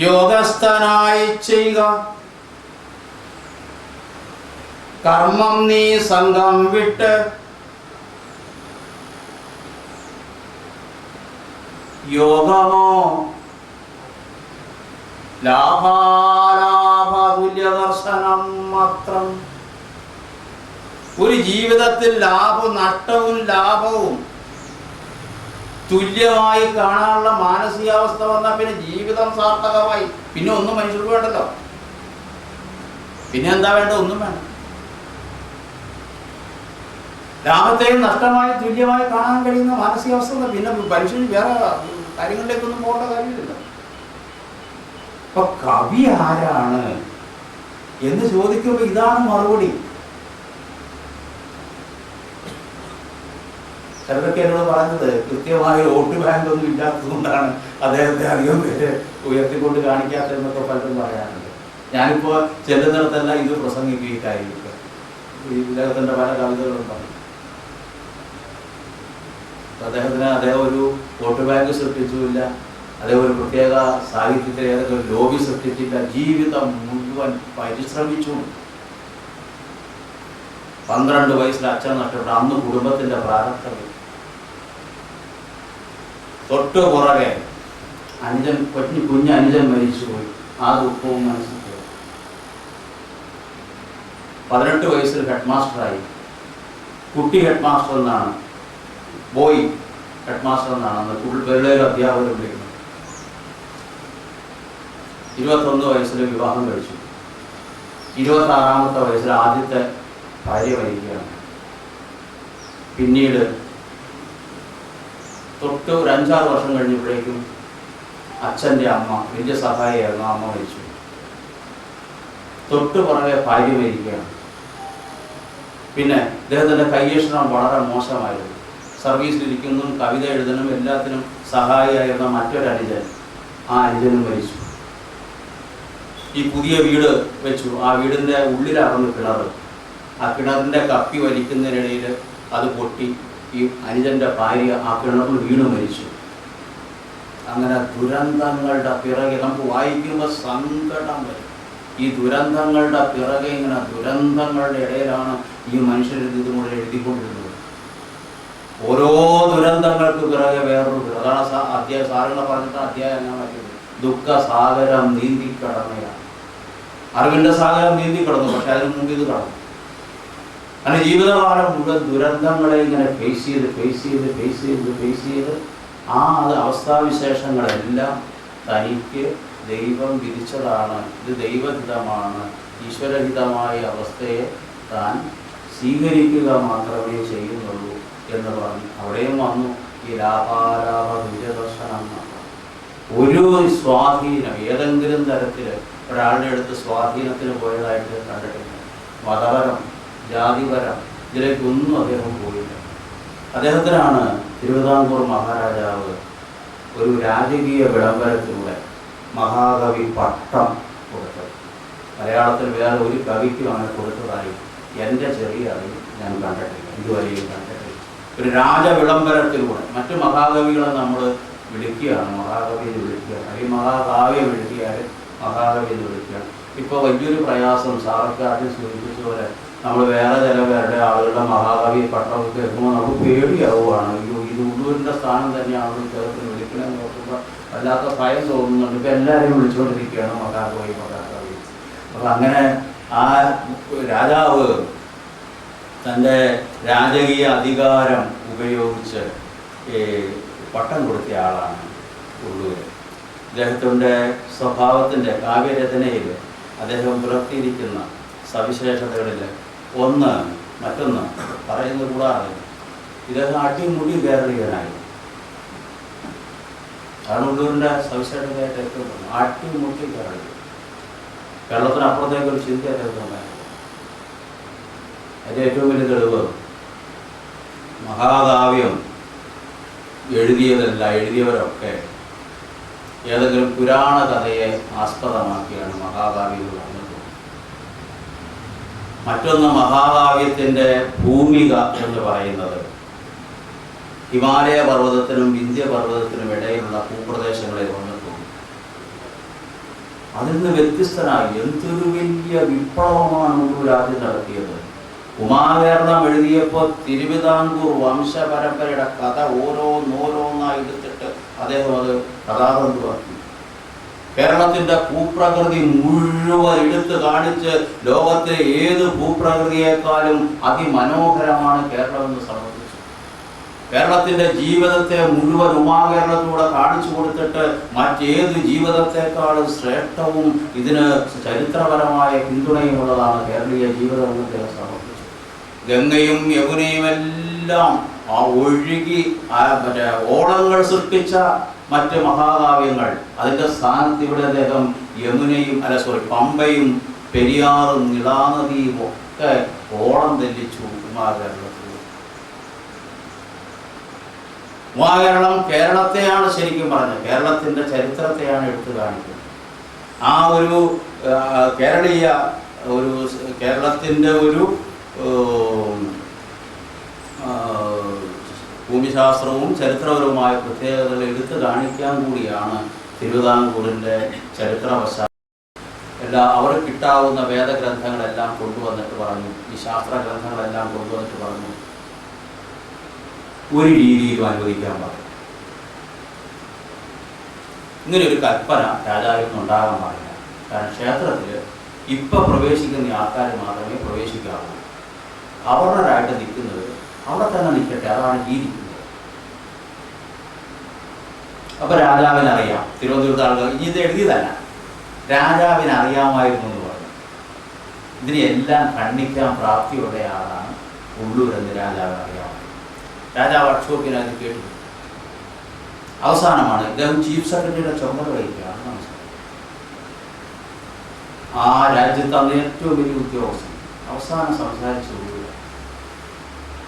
Speaker 2: യോഗസ്ഥനായി ചെയ്യുക കർമ്മം നീ സംഘം വിട്ട്. യോഗമോ ലാഭാലാഭ തുല്യദർശനം മാത്രം. ഒരു ജീവിതത്തിൽ ലാഭവും നഷ്ടവും ലാഭവും തുല്യമായി കാണാനുള്ള മാനസികാവസ്ഥ വന്നാൽ പിന്നെ ജീവിതം സാർത്ഥകമായി. പിന്നെ ഒന്നും മനുഷ്യർക്ക് വേണ്ടല്ലോ. പിന്നെ എന്താ വേണ്ട? ഒന്നും വേണ്ട. ലാഭത്തെയും നഷ്ടമായി തുല്യമായി കാണാൻ കഴിയുന്ന മാനസികാവസ്ഥ പിന്നെ മനുഷ്യന് വേറെ കാര്യങ്ങളിലേക്കൊന്നും പോകേണ്ട കാര്യമില്ല. അപ്പൊ കവി ആരാണ് എന്ന് ചോദിക്കുമ്പോൾ ഇതാണ് മറുപടി. ചിലരൊക്കെ എന്നോട് പറഞ്ഞത് കൃത്യമായ വോട്ട് ബാങ്ക് ഒന്നും ഇല്ലാത്തതുകൊണ്ടാണ് അദ്ദേഹത്തെ അധികം പേര് ഉയർത്തിക്കൊണ്ട് കാണിക്കാത്തതെന്നൊക്കെ പലരും പറയാറുണ്ട്. ഞാനിപ്പോൾ ചെല്ലുന്നിടത്തെല്ലാം ഇത് പ്രസംഗിക്കും ഈ കാര്യമൊക്കെ. ഇദ്ദേഹത്തിൻ്റെ പല കവിതകളും പറയും. അദ്ദേഹം ഒരു വോട്ട് ബാങ്ക് സൃഷ്ടിച്ചുമില്ല, അദ്ദേഹം ഒരു പ്രത്യേക സാഹിത്യത്തിൽ ഏതൊക്കെ ലോബി സൃഷ്ടിച്ചില്ല. ജീവിതം മുഴുവൻ പരിശ്രമിച്ചു. 12 വയസ്സിൽ അച്ഛൻ നഷ്ടപ്പെട്ടു. അന്ന് കുടുംബത്തിന്റെ പ്രാരബ്ധം. തൊട്ട് പുറകെ കുഞ്ഞനുജൻ മരിച്ചുപോയി. ആ ദുഃഖവും മനസ്സിൽ. 18 വയസ്സിൽ ഹെഡ് മാസ്റ്ററായി. കുട്ടി ഹെഡ് മാസ്റ്റർ എന്നാണ്. ബോയ്
Speaker 1: ഹെഡ് മാസ്റ്റർ എന്നാണ് അന്ന് പിള്ളേർ അധ്യാപകർ വിളിക്കുന്നത്. 21 വയസ്സിൽ വിവാഹം കഴിച്ചു. 26-ാമത്തെ വയസ്സിൽ ആദ്യത്തെ ഭാര്യ മരിക്കുകയാണ്. പിന്നീട് തൊട്ട് ഒരു 5-6 വർഷം കഴിഞ്ഞപ്പോഴേക്കും അച്ഛൻ്റെ അമ്മ, വലിയ സഹായിയായിരുന്നു, അമ്മ മരിച്ചു. തൊട്ട് പുറകെ ഭാര്യ മരിക്കുകയാണ്. പിന്നെ അദ്ദേഹത്തിൻ്റെ കൈയക്ഷരം വളരെ മോശമായിരുന്നു. സർവീസിലിരിക്കുന്നതും കവിത എഴുതണം എല്ലാത്തിനും സഹായിയായിരുന്ന മറ്റൊരു അനുജൻ, ആ അനുജനും മരിച്ചു. ഈ പുതിയ വീട് വെച്ചു. ആ വീടിൻ്റെ ഉള്ളിലായിരുന്നു കിണർ. ആ കിണറിൻ്റെ കപ്പി വലിക്കുന്നതിനിടയിൽ അത് പൊട്ടി ഈ അനുജൻ്റെ ഭാര്യ ആ കിണറിൽ വീണ് മരിച്ചു. അങ്ങനെ ദുരന്തങ്ങളുടെ പിറകെ നമുക്ക് വായിക്കുമ്പോൾ സങ്കടം വരും. ഈ ദുരന്തങ്ങളുടെ പിറകെ ഇങ്ങനെ ദുരന്തങ്ങളുടെ ഇടയിലാണ് ഈ മനുഷ്യരിത് ഇതുകൂടെ എഴുതിക്കൊണ്ടിരുന്നത്. ഓരോ ദുരന്തങ്ങൾക്ക് പിറകെ വേറൊരു അതാണ് സാറുകളെ പറഞ്ഞിട്ട് അധ്യായം ഞാൻ വായിക്കുന്നത്. ദുഃഖസാഗരം നീന്തിക്കടന്നയാണ്. അറിവിൻ്റെ സാഗരം നീന്തി കടന്നു, പക്ഷെ അതിന് മുമ്പ് ഇത് കടന്നു. അങ്ങനെ ജീവിതകാലം മുഴുവൻ ദുരന്തങ്ങളെ ഇങ്ങനെ ഫേസ് ചെയ്ത് ആ അവസ്ഥാവിശേഷങ്ങളെല്ലാം തനിക്ക് ദൈവം വിധിച്ചതാണ്, ഇത് ദൈവഹിതമാണ്, ഈശ്വരഹിതമായ അവസ്ഥയെ താൻ സ്വീകരിക്കുക മാത്രമേ ചെയ്യുന്നുള്ളൂ എന്ന് പറഞ്ഞു. അവിടെയും വന്നു ഈ ലാഭാലാഭ ദുര്യദർശനം. ഒരു സ്വാധീനം ഏതെങ്കിലും തരത്തിൽ ഒരാളുടെ അടുത്ത് സ്വാധീനത്തിന് പോയതായിട്ട് കണ്ടിട്ടില്ല. മതപരം, ജാതിപരം ഇതിലേക്കൊന്നും അദ്ദേഹം പോയില്ല. അദ്ദേഹത്തിനാണ് തിരുവിതാംകൂർ മഹാരാജാവ് ഒരു രാജകീയ വിളംബരത്തിലൂടെ മഹാകവി പട്ടം കൊടുത്തത്. മലയാളത്തിൽ വേറെ ഒരു കവിക്കും അങ്ങനെ കൊടുത്തതായി എൻ്റെ ചെറിയ അറിവ് ഞാൻ കണ്ടിട്ടില്ല, ഇതുവരെയും കണ്ടിട്ടില്ല. ഒരു രാജവിളംബരത്തിലൂടെ മറ്റു മഹാകവികളെ നമ്മൾ വിളിക്കുകയാണ്, മഹാകവി എന്ന് വിളിക്കുകയാണ്, അല്ലെങ്കിൽ മഹാകാവ്യം എഴുതിയാൽ മഹാകവി എന്ന് വിളിക്കുകയാണ്. ഇപ്പോൾ വലിയൊരു പ്രയാസം സാറൊക്കെ ആദ്യം സൂചിപ്പിച്ച പോലെ നമ്മൾ വേറെ ചില പേരുടെ ആളുകളുടെ മഹാകവി പട്ടമൊക്കെ കേൾക്കുമ്പോൾ നമുക്ക് പേടിയാവുകയാണ്. ഇത് ഉള്ളൂരിൻ്റെ സ്ഥാനം തന്നെയാണ് ചേർത്ത് വിളിക്കണമെന്ന് നോക്കുമ്പോൾ വല്ലാത്ത ഭയം തോന്നുന്നുണ്ട്. ഇപ്പം എല്ലാവരെയും വിളിച്ചുകൊണ്ടിരിക്കുകയാണ് മഹാകവി. അപ്പം അങ്ങനെ ആ രാജാവ് തൻ്റെ രാജകീയ അധികാരം ഉപയോഗിച്ച് പട്ടം കൊടുത്ത ആളാണ് ഉള്ളൂർ. അദ്ദേഹത്തിൻ്റെ സ്വഭാവത്തിൻ്റെ കാവ്യരചനയിൽ അദ്ദേഹം പുലർത്തിയിരിക്കുന്ന സവിശേഷതകളിൽ മറ്റൊന്ന് പറയുന്നത് കൂടാതെ ഇദ്ദേഹം അടിമുടി കേരളീയനായി. അതാണ് ഉള്ളൂരിൻ്റെ സവിശേഷതയായിട്ട് ഏറ്റവും അടിമുടി കേരളീയ. കേരളത്തിനപ്പുറത്തേക്ക് ഒരു ചിന്ത അദ്ദേഹത്തിനുണ്ടായിരുന്നു. അതിൻ്റെ ഏറ്റവും വലിയ തെളിവ് മഹാകാവ്യം എഴുതിയവരൊക്കെ ഏതെങ്കിലും പുരാണ കഥയെ ആസ്പദമാക്കിയാണ് മഹാകാവ്യങ്ങൾ വന്നത്. മറ്റൊന്ന് മഹാകാവ്യത്തിൻ്റെ ഭൂമിക എന്ന് പറയുന്നത് ഹിമാലയ പർവ്വതത്തിനും വിന്ധ്യ പർവ്വതത്തിനും ഇടയിലുള്ള ഭൂപ്രദേശങ്ങളിൽ വന്നിട്ടുണ്ട്. അതിൽ നിന്ന് വ്യത്യസ്തനായി എന്തൊരു വലിയ വിപ്ലവമാണ് ഉള്ളൂർ ആദ്യം നടത്തിയത്. ഉമാകേരളം എഴുതിയപ്പോൾ തിരുവിതാംകൂർ വംശപരമ്പരയുടെ കഥ ഓരോന്നായി എടുത്തിട്ട് അദ്ദേഹം അത് കഥാതന്തുവാക്കി. കേരളത്തിൻ്റെ ഭൂപ്രകൃതി മുഴുവൻ എടുത്ത് കാണിച്ച് ലോകത്തിലെ ഏത് ഭൂപ്രകൃതിയേക്കാളും അതിമനോഹരമാണ് കേരളമെന്ന് സമർപ്പിച്ചു. കേരളത്തിൻ്റെ ജീവിതത്തെ മുഴുവൻ ഉമാകേരളത്തിലൂടെ കാണിച്ചു കൊടുത്തിട്ട് മറ്റേത് ജീവിതത്തെക്കാളും ശ്രേഷ്ഠവും ഇതിന് ചരിത്രപരമായ പിന്തുണയുമുള്ളതാണ് കേരളീയ ജീവിതമെന്ന് അദ്ദേഹം സമർപ്പിച്ചു. ഗംഗയും യമുനയും എല്ലാം ആ ഒഴുകി ഓളങ്ങൾ സൃഷ്ടിച്ച മറ്റ് മഹാകാവ്യങ്ങൾ അതിൻ്റെ സ്ഥാനത്ത് ഇവിടെ അദ്ദേഹം പമ്പയും പെരിയാറും നിളാനദിയും ഒക്കെ ഓളം തെല്ലിച്ചു ഉമാകേരളത്തിൽ. ഉമാകേരളം കേരളത്തെയാണ് ശരിക്കും പറഞ്ഞത്, കേരളത്തിൻ്റെ ചരിത്രത്തെയാണ് എടുത്തു കാണിക്കുന്നത്. ആ ഒരു കേരളത്തിൻ്റെ ഒരു ഭൂമിശാസ്ത്രവും ചരിത്രപരവുമായ പ്രത്യേകതകൾ എടുത്തു കാണിക്കാൻ കൂടിയാണ് തിരുവിതാംകൂറിൻ്റെ ചരിത്ര പശ്ചാത്തലം. അവർ കിട്ടാവുന്ന വേദഗ്രന്ഥങ്ങളെല്ലാം കൊണ്ടുവന്നിട്ട് പറഞ്ഞു, ഈ ശാസ്ത്ര ഗ്രന്ഥങ്ങളെല്ലാം കൊണ്ടുവന്നിട്ട് പറഞ്ഞു, ഒരു രീതിയിലും അനുവദിക്കാൻ പറഞ്ഞു. ഇങ്ങനെയൊരു കൽപ്പന രാജാവിന് ഉണ്ടാകാൻ പാടില്ല. കാരണം ക്ഷേത്രത്തിൽ ഇപ്പം പ്രവേശിക്കുന്ന ആൾക്കാർ മാത്രമേ പ്രവേശിക്കാവൂ. അവരുടേതായിട്ട് നിൽക്കുന്നത് അവിടെ തന്നെ നിൽക്കട്ടെ, അതാണ് ജീവിക്കുന്നത്.
Speaker 2: അപ്പോൾ രാജാവിനറിയാം, തിരുവനന്തപുരത്ത് ആളുകൾ ഇനി ഇത് എഴുതിയതല്ല, രാജാവിനറിയാമായിരുന്നു എന്ന് പറഞ്ഞു. ഇതിനെല്ലാം ഖണ്ഡിക്കാൻ പ്രാപ്തിയുള്ള ആളാണ് ഉള്ളൂരെന്ന് രാജാവിനറിയാമായിരുന്നു. രാജാവ് അക്ഷോഭ്യനായി കേട്ടു. അവസാനമാണ് ഇദ്ദേഹം ചീഫ് സെക്രട്ടറിയുടെ ചുമതല വഹിക്കുകയാണ് മനസ്സിലായത്. ആ രാജ്യത്ത് അന്ന് ഏറ്റവും വലിയ ഉദ്യോഗസ്ഥൻ അവസാനം സംസാരിച്ചു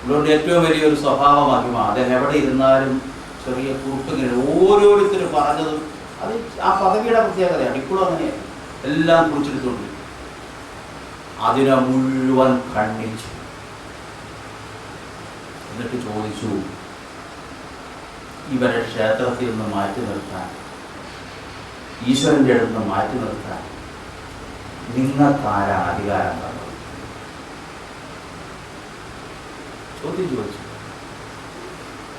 Speaker 2: ഉള്ളൂരിൻ്റെ ഏറ്റവും വലിയൊരു സ്വഭാവ മഹിമ. അദ്ദേഹം എവിടെ ഇരുന്നാലും ചെറിയ കുറിപ്പിങ്ങനെ ഓരോരുത്തരും പറഞ്ഞതും അത് ആ പദവിയുടെ പ്രത്യേകതയാണ്. ഇപ്പോഴും അങ്ങനെയാണ്, എല്ലാം കുറിച്ചെടുത്തുകൊണ്ട് അതിനെ മുഴുവൻ ഖണ്ഡിച്ചു. എന്നിട്ട് ചോദിച്ചു, ഇവരെ ക്ഷേത്രത്തിൽ നിന്ന് മാറ്റി നിർത്താൻ, ഈശ്വരൻ്റെ അടുത്ത് നിന്ന് മാറ്റി നിർത്താൻ നിങ്ങൾക്കാരാണ് അധികാരം തന്നത്? ചോദ്യം ചോദിച്ചു.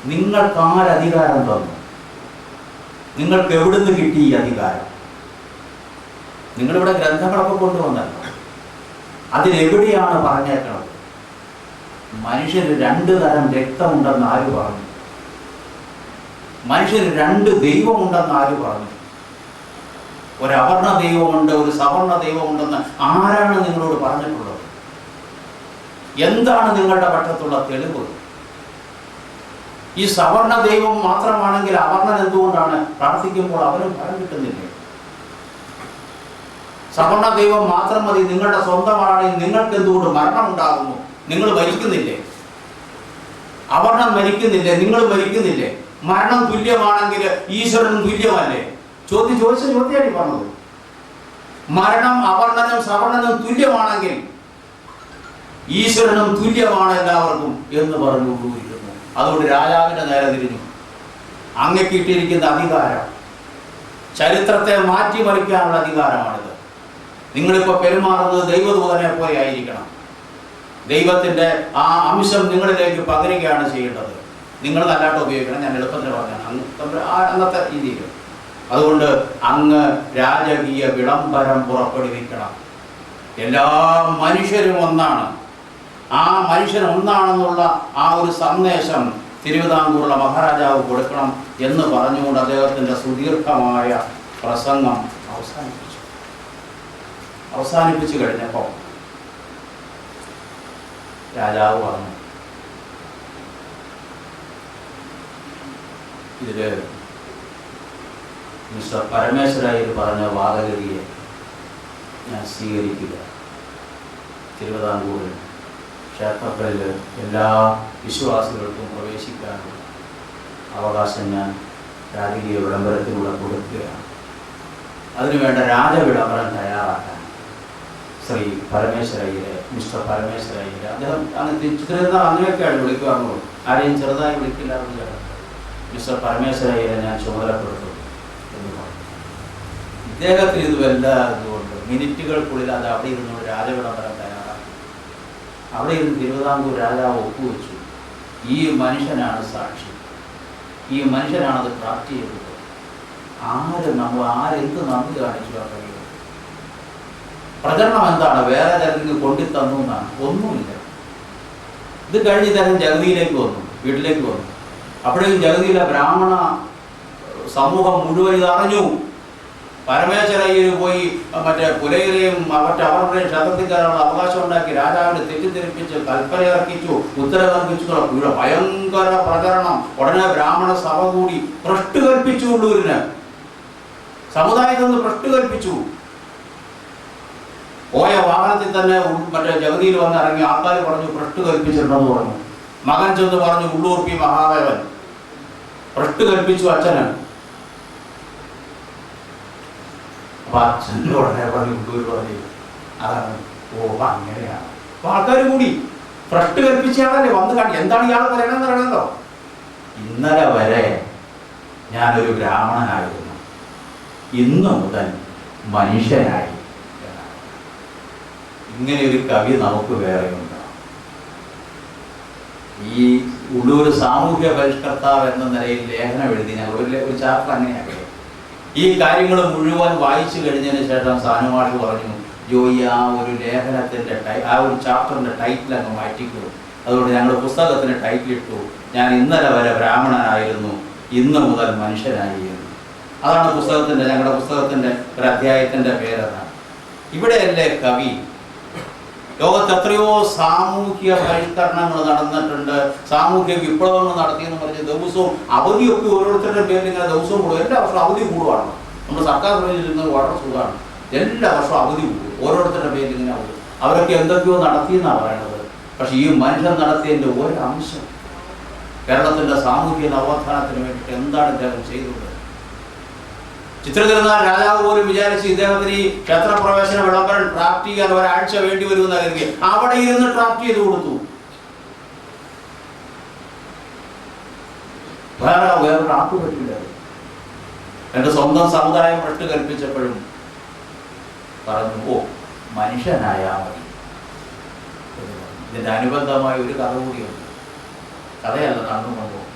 Speaker 2: നിങ്ങൾക്കാരധികാരം തന്നു? നിങ്ങൾക്ക് എവിടുന്ന് കിട്ടി ഈ അധികാരം? നിങ്ങളിവിടെ ഗ്രന്ഥങ്ങളൊക്കെ കൊണ്ടുവന്നല്ലോ, അതിലെവിടെയാണ് പറഞ്ഞേക്കുന്നത്? മനുഷ്യന് 2 തരം രക്തമുണ്ടെന്ന് ആര് പറഞ്ഞു? മനുഷ്യന് 2 ദൈവമുണ്ടെന്ന് ആര് പറഞ്ഞു? ഒരു അവർണ ദൈവമുണ്ട്, ഒരു സവർണ ദൈവമുണ്ടെന്ന് ആരാണ് നിങ്ങളോട് പറഞ്ഞിട്ടുള്ളത്? എന്താണ് നിങ്ങളുടെ പക്ഷത്തുള്ള തെളിവ്? ഈ സവർണ ദൈവം മാത്രമാണെങ്കിൽ അവർണൻ എന്തുകൊണ്ടാണ് പ്രാർത്ഥിക്കുമ്പോൾ അവനും ഫലം കിട്ടുന്നില്ലേ? സവർണ ദൈവം മാത്രം മതി, നിങ്ങളുടെ സ്വന്തമാണെങ്കിൽ നിങ്ങൾക്ക് എന്തുകൊണ്ട് മരണം ഉണ്ടാകുന്നു? നിങ്ങൾ മരിക്കുന്നില്ലേ? അവർണം മരിക്കുന്നില്ലേ? നിങ്ങൾ മരിക്കുന്നില്ലേ? മരണം തുല്യമാണെങ്കിൽ ഈശ്വരനും തുല്യമല്ലേ? ചോദിച്ച ചോദ്യമാണ് പറഞ്ഞത്. മരണം അവർണനും സവർണനും തുല്യമാണെങ്കിൽ ഈശ്വരനും തുല്യമാണ് എല്ലാവർക്കും എന്ന് പറഞ്ഞുകൊണ്ടിരിക്കുന്നു. അതുകൊണ്ട് രാജാവിന്റെ നേരെ തിരിഞ്ഞു. അങ്ങക്ക് ഇട്ടിരിക്കുന്ന അധികാരം ചരിത്രത്തെ മാറ്റിമറിക്കാനുള്ള അധികാരമാണിത്. നിങ്ങളിപ്പോൾ പെരുമാറുന്നത് ദൈവദൂതനെ പോലെ ആയിരിക്കണം. ദൈവത്തിൻ്റെ ആ അംശം നിങ്ങളിലേക്ക് പകരുകയാണ് ചെയ്യേണ്ടത്. നിങ്ങൾ നല്ലായിട്ട് ഉപയോഗിക്കണം. ഞാൻ എളുപ്പത്തിൽ പറഞ്ഞാണ് അന്നത്തെ രീതിയിൽ. അതുകൊണ്ട് അങ്ങ് രാജകീയ വിളംബരം പുറപ്പെടുവിക്കണം. എല്ലാ മനുഷ്യരും ഒന്നാണ്, ആ മനുഷ്യൻ ഒന്നാണെന്നുള്ള ആ ഒരു സന്ദേശം തിരുവിതാംകൂറുള്ള മഹാരാജാവ് കൊടുക്കണം എന്ന് പറഞ്ഞുകൊണ്ട് അദ്ദേഹത്തിൻ്റെ സുദീർഘമായ പ്രസംഗം അവസാനിപ്പിച്ചു കഴിഞ്ഞപ്പോൾ രാജാവ് പറഞ്ഞു, ഇതില് മിസ്റ്റർ പരമേശ്വരയ്യർ പറഞ്ഞ വാദഗതിയെ ഞാൻ സ്വീകരിക്കുക. തിരുവിതാംകൂറിൽ ക്ഷേത്രങ്ങളിൽ എല്ലാ വിശ്വാസികൾക്കും പ്രവേശിക്കാനുള്ള അവകാശം ഞാൻ രാജകീയ വിളംബരത്തിലൂടെ കൊടുക്കുകയാണ്. അതിനുവേണ്ട രാജവിളംബരം തയ്യാറാക്കാൻ ശ്രീ പരമേശ്വരയ്യരെ, മിസ്റ്റർ പരമേശ്വരയ്യരെ, അദ്ദേഹം അങ്ങനെയൊക്കെയാണ് വിളിക്കാറുള്ളൂ, ആരെയും ചെറുതായി വിളിക്കില്ലായിരുന്നു. മിസ്റ്റർ പരമേശ്വരയ്യരെ ഞാൻ ചുമതലപ്പെടുത്തും എന്ന് പറഞ്ഞു. ഇദ്ദേഹത്തിന് ഇത് വല്ലാതുകൊണ്ട് മിനിറ്റുകൾക്കുള്ളിൽ അത് അവിടെ ഇരുന്നു രാജവിളംബരം തയ്യാറാക്കി. അവിടെ ഇരുന്ന് തിരുവിതാംകൂർ രാജാവ് ഒപ്പുവെച്ചു. ഈ മനുഷ്യനാണ് സാക്ഷി, ഈ മനുഷ്യനാണത് പ്രാപ്തി ചെയ്തത്. ആരെന്ത് നന്ദി കാണിച്ചു? കഴിയും പ്രചരണം എന്താണ്? വേറെ ജനത്തിന് കൊണ്ടിത്തന്നു എന്നാണ്. ഒന്നുമില്ല. ഇത് കഴിഞ്ഞ് ഇദ്ദേഹം ജഗതിയിലേക്ക് വന്നു, വീട്ടിലേക്ക് വന്നു. അപ്പോഴേക്കും ജഗതിയിലെ ബ്രാഹ്മണ സമൂഹം മുഴുവൻ ഇതറിഞ്ഞു. പരമേശ്വരയ്യർ പോയി മറ്റേ പുലയരെയും അവരുടെയും ക്ഷേത്രത്തിൽ കയറാനുള്ള അവകാശം ഉണ്ടാക്കി രാജാവിനെ തെറ്റിദ്ധരിപ്പിച്ച് കൽപ്പന ഇറക്കിച്ചു, ഉത്തരവിറക്കിച്ചു. ഭയങ്കര പ്രചരണം. ഉടനെ ബ്രാഹ്മണ സഭ കൂടി ഭ്രഷ്ട് കൽപ്പിച്ചു. ഉള്ളൂരിന് സമുദായത്തിൽ നിന്ന് ഭ്രഷ്ട് കൽപ്പിച്ചു. പോയ വാഹനത്തിൽ തന്നെ മറ്റേ ജഗതിയിൽ വന്ന് ഇറങ്ങി ആൾക്കാർ പറഞ്ഞു ഭ്രഷ്ട് കൽപ്പിച്ചിട്ടുണ്ടെന്ന് പറഞ്ഞു. മകൻ ചെന്ന് പറഞ്ഞു ഉള്ളൂർ പി മഹാദേവൻ ഭ്രഷ്ട് കൽപ്പിച്ചു അച്ഛന്. അപ്പൊ അച്ഛൻ്റെ ഉടനെ പറഞ്ഞു ഉള്ളൂർ പറഞ്ഞു അതാണ്. ഓ അങ്ങനെയാണ്. അപ്പൊ ആൾക്കാർ കൂടി ഭ്രഷ്ട് കൽപ്പിച്ചയാളല്ലേ വന്ന് കാട്ടി. എന്താണ് ഇയാൾ പറയണമെന്ന് അറിയണമല്ലോ. ഇന്നലെ വരെ ഞാനൊരു ബ്രാഹ്മണനായിരുന്നു, ഇന്നു മുതൽ മനുഷ്യനായി. ഇങ്ങനെ ഒരു കവി നമുക്ക് വേറെയുണ്ട്. ഈ ഉള്ളൂർ സാമൂഹ്യ പരിഷ്കർത്താവ് എന്ന നിലയിൽ ലേഖനം എഴുതി ഞാൻ ഒരു ചാപ്റ്റർ അങ്ങനെയാക്കി. ഈ കാര്യങ്ങൾ മുഴുവൻ വായിച്ചു കഴിഞ്ഞതിന് ശേഷം സാനുമാഷ് പറഞ്ഞു, ജോയി ആ ഒരു ലേഖനത്തിൻ്റെ ആ ഒരു ചാപ്റ്ററിൻ്റെ ടൈറ്റിൽ അങ്ങ് മാറ്റിക്കൂ. അതുകൊണ്ട് ഞങ്ങൾ പുസ്തകത്തിന് ടൈറ്റിൽ ഇട്ടു, ഞാൻ ഇന്നലെ വരെ ബ്രാഹ്മണനായിരുന്നു, ഇന്ന് മുതൽ മനുഷ്യനായി. അതാണ് പുസ്തകത്തിൻ്റെ, ഞങ്ങളുടെ പുസ്തകത്തിൻ്റെ ഒരു അധ്യായത്തിൻ്റെ പേരതാണ്. ഇവിടെയല്ലേ കവി ലോകത്ത് എത്രയോ സാമൂഹ്യ പരിഷ്കരണങ്ങൾ നടന്നിട്ടുണ്ട്, സാമൂഹ്യ വിപ്ലവങ്ങൾ നടത്തിയെന്ന് പറഞ്ഞ് ദിവസവും അവധിയൊക്കെ ഓരോരുത്തരുടെ പേരിൽ ഇങ്ങനെ ദിവസവും കൂടും. എല്ലാ വർഷവും അവധി കൂടുവാണ്. നമ്മുടെ സർക്കാർ സർവീസിലിരുന്നത് വളരെ സുഖമാണ്. എല്ലാ വർഷവും അവധി കൂടും, ഓരോരുത്തരുടെ പേരിൽ ഇങ്ങനെ അവധി. അവരൊക്കെ എന്തൊക്കെയോ നടത്തിയെന്നാണ് പറയണത്. പക്ഷെ ഈ മനുഷ്യൻ നടത്തിയതിൻ്റെ ഒരംശം കേരളത്തിൻ്റെ സാമൂഹ്യ നവോത്ഥാനത്തിന് വേണ്ടിയിട്ട് എന്താണ് ഇദ്ദേഹം ചെയ്തത്? ചിത്രതിരുനാൾ രാജാവ് പോലും വിചാരിച്ച് ഇദ്ദേഹത്തിന് ഈ ക്ഷേത്രപ്രവേശന വിളംബരം ഡ്രാഫ്റ്റ് ചെയ്യാൻ ഒരാഴ്ച വേണ്ടി വരുമെന്ന് കരുതി അവിടെ ഇരുന്ന് ഡ്രാഫ്റ്റ് ചെയ്ത് കൊടുത്തു. വേറൊരു ആപ്പ് പറ്റില്ല. എൻ്റെ സ്വന്തം സമുദായം പ്രശ്ന കൽപ്പിച്ചപ്പോഴും പറഞ്ഞു, ഓ മനുഷ്യനായാൽ മതി. ഇതിൻ്റെ അനുബന്ധമായ ഒരു കഥ കൂടിയുണ്ട്. കഥയല്ല, നടന്നു കൊണ്ടുപോകും.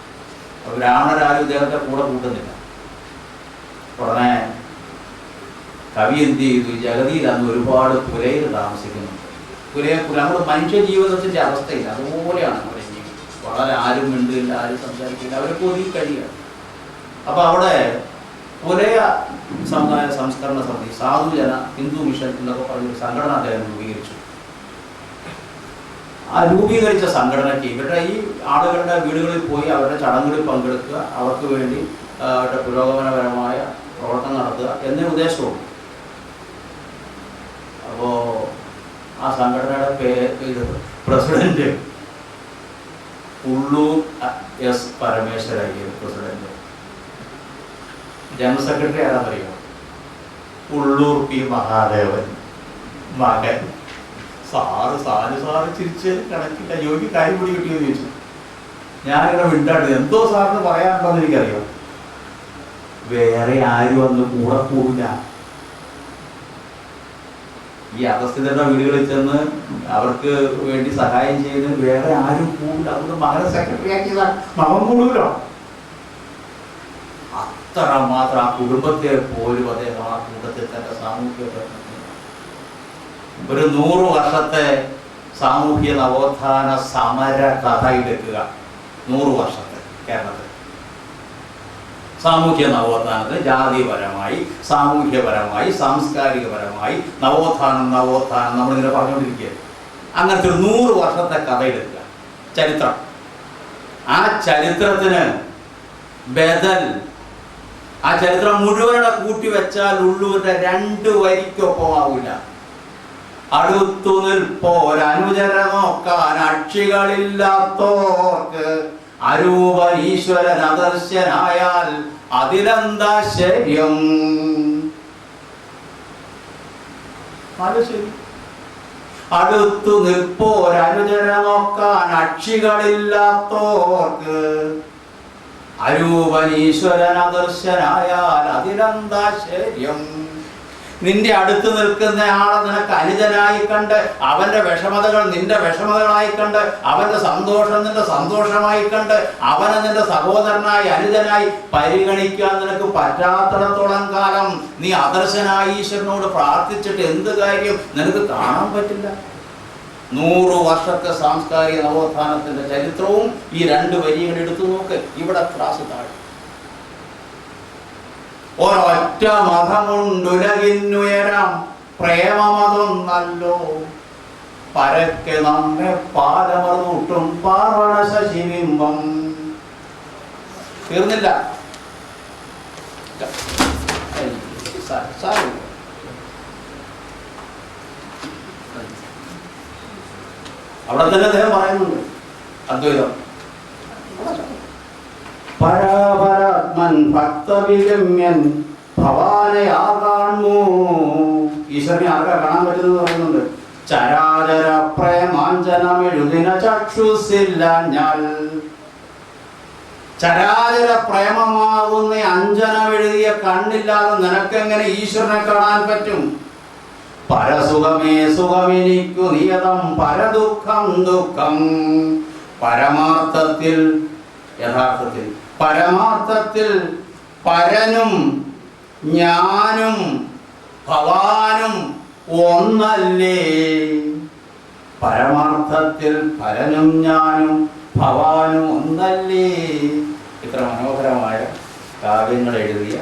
Speaker 2: ബ്രാഹ്മണരാരും ഇദ്ദേഹത്തെ കൂടെ കൂട്ടുന്നില്ല. ഉടനെ കവി എന്ത് ചെയ്തു? ഈ ജഗതിയിൽ അന്ന് ഒരുപാട് പുലയിൽ താമസിക്കുന്നുണ്ട്. നമ്മൾ മനുഷ്യ ജീവിതത്തിൻ്റെ അവസ്ഥയില്ല, അതുപോലെയാണ് അവരെ ജീവിതം. വളരെ ആരും മിണ്ടില്ല, ആരും സംസാരിക്കില്ല, അവരൊക്കെ ഒതുങ്ങി കഴിയുകയാണ്. അപ്പോൾ അവിടെ പുലയ സമുദായ സംസ്കരണ സമിതി, സാധുജന ഹിന്ദു മിഷൻ എന്നൊക്കെ പറഞ്ഞൊരു സംഘടന അദ്ദേഹം രൂപീകരിച്ചു. ആ രൂപീകരിച്ച സംഘടനയ്ക്ക് ഇവരുടെ ഈ ആളുകളുടെ വീടുകളിൽ പോയി അവരുടെ ചടങ്ങുകളിൽ പങ്കെടുക്കുക, അവർക്ക് വേണ്ടി അവരുടെ പുരോഗമനപരമായ പ്രവർത്തനം നടത്തുക എന്നൊരു ഉദ്ദേശവും. അപ്പോൾ ആ സംഘടനയുടെ president Ulloor S Parameswaraiyer president. General secretary ആരാന്നറിയോ? ഉള്ളൂർ പി മഹാദേവൻ മകൻ. സാറ് ചിരിച്ച് കണക്കില്ല. യോഗി കാര്യം കൂടി കിട്ടിയെന്ന് ചോദിച്ചു. ഞാനിങ്ങനെ വിട്ടാണ്ട് എന്തോ സാറിന് പറയാനുണ്ടെന്ന് എനിക്കറിയാം. വേറെ ആരും അന്ന് കൂടെ കൂടില്ല. ഈ അധസ്ഥിതരുടെ വീടുകളിൽ ചെന്ന് അവർക്ക് വേണ്ടി സഹായം ചെയ്യുന്നതിന് വേറെ ആരും കൂടില്ല. അതുകൊണ്ട് മകനെ സെക്രട്ടറി ആക്കിയതാണ്. മകൻ കൂടൂലോ. അത്ര മാത്രം ആ കുടുംബത്തെ പോലും അദ്ദേഹം ആ കൂട്ടത്തിൽ തന്നെ സാമൂഹ്യ ഒരു 100 വർഷത്തെ സാമൂഹ്യ നവോത്ഥാന സമര കഥ എടുക്കുക. 100 വർഷത്തെ കേരളത്തിൽ സാമൂഹ്യ നവോത്ഥാനത്തിന് ജാതിപരമായി, സാമൂഹ്യപരമായി, സാംസ്കാരികപരമായി നവോത്ഥാനം നമ്മളിങ്ങനെ പറഞ്ഞുകൊണ്ടിരിക്കുക. അങ്ങനത്തെ ഒരു 100 വർഷത്തെ കഥ എടുക്കുക, ചരിത്രം. ആ ചരിത്രത്തിന് ബദൽ, ആ ചരിത്രം മുഴുവനെ കൂട്ടി വെച്ചാൽ ഉള്ളൂരുടെ 2 വരിക്കൊപ്പമാവില്ല. അടുത്തു നിൽപ്പോരനുചര നോക്കാൻ അക്ഷികളില്ലാത്തോർക്ക് അരൂപൻ ഈശ്വരൻ അദർശനായാൽ അതിലെന്താ ശര്യം? അടുത്തു നിൽപ്പോരനുചര നോക്കാൻ അക്ഷികളില്ലാത്തോർക്ക് അരൂപൻ ഈശ്വരൻ അദർശനായാൽ അതിലെന്താ ശര്യം? നിന്റെ അടുത്ത് നിൽക്കുന്ന ആളെ നിനക്ക് അനുജനായി കണ്ട് അവന്റെ വിഷമതകൾ നിന്റെ വിഷമതകളായി കണ്ട് അവന്റെ സന്തോഷം നിന്റെ സന്തോഷമായി കണ്ട് അവനെ നിന്റെ സഹോദരനായി അനുജനായി പരിഗണിക്കാൻ നിനക്ക് പറ്റാത്തിടത്തോളം കാലം നീ അദർശനായി ഈശ്വരനോട് പ്രാർത്ഥിച്ചിട്ട് എന്ത് കാര്യം നിനക്ക് കാണാൻ പറ്റില്ല. 100 വർഷത്തെ സാംസ്കാരിക നവോത്ഥാനത്തിന്റെ ചരിത്രവും ഈ 2 വരികൾ എടുത്തു നോക്ക്. ഇവിടെ ക്ലാസ് താഴെ. ഒരൊറ്റ മതമുണ്ടുലകിന്നുയരാം പ്രേമമതൊന്നല്ലോ, പരക്കെ നമ്മെ പാലമർന്നൂട്ടും പാർവണ ശശിബിംബം. തീർന്നില്ല. അവിടെ തന്നെ അദ്ദേഹം പറയുന്നുണ്ട് അദ്വൈതം. പരാപരാത്മൻ ഭക്തവിഗമ്യൻ ഭവാനയാകാൺമോ. ഈശ്വരനെ ആർക്കാ കാണാൻ പറ്റുന്നത് പറയുന്നുണ്ട്. ചരാചര പ്രേമാഞ്ജനമെഴുതിന ചക്ഷുസില്ലാഞ്ഞാൽ. ചരാചര പ്രേമമാകുന്ന അഞ്ജനമെഴുതിയ കണ്ണില്ലാതെ നിനക്കെങ്ങനെ ഈശ്വരനെ കാണാൻ പറ്റും? പരസുഖമേ സുഖമെനിക്കു നിയതം പരദുഃഖം ദുഃഖം. പരമാർത്ഥത്തിൽ, യഥാർത്ഥത്തിൽ പരമാർത്ഥത്തിൽ പരനും ഞാനും ഭവാനും ഒന്നല്ലേ. പരമാർത്ഥത്തിൽ പരനും ഞാനും ഭവാനും ഒന്നല്ലേ. ഇത്ര മനോഹരമായ കാവ്യങ്ങൾ എഴുതിയ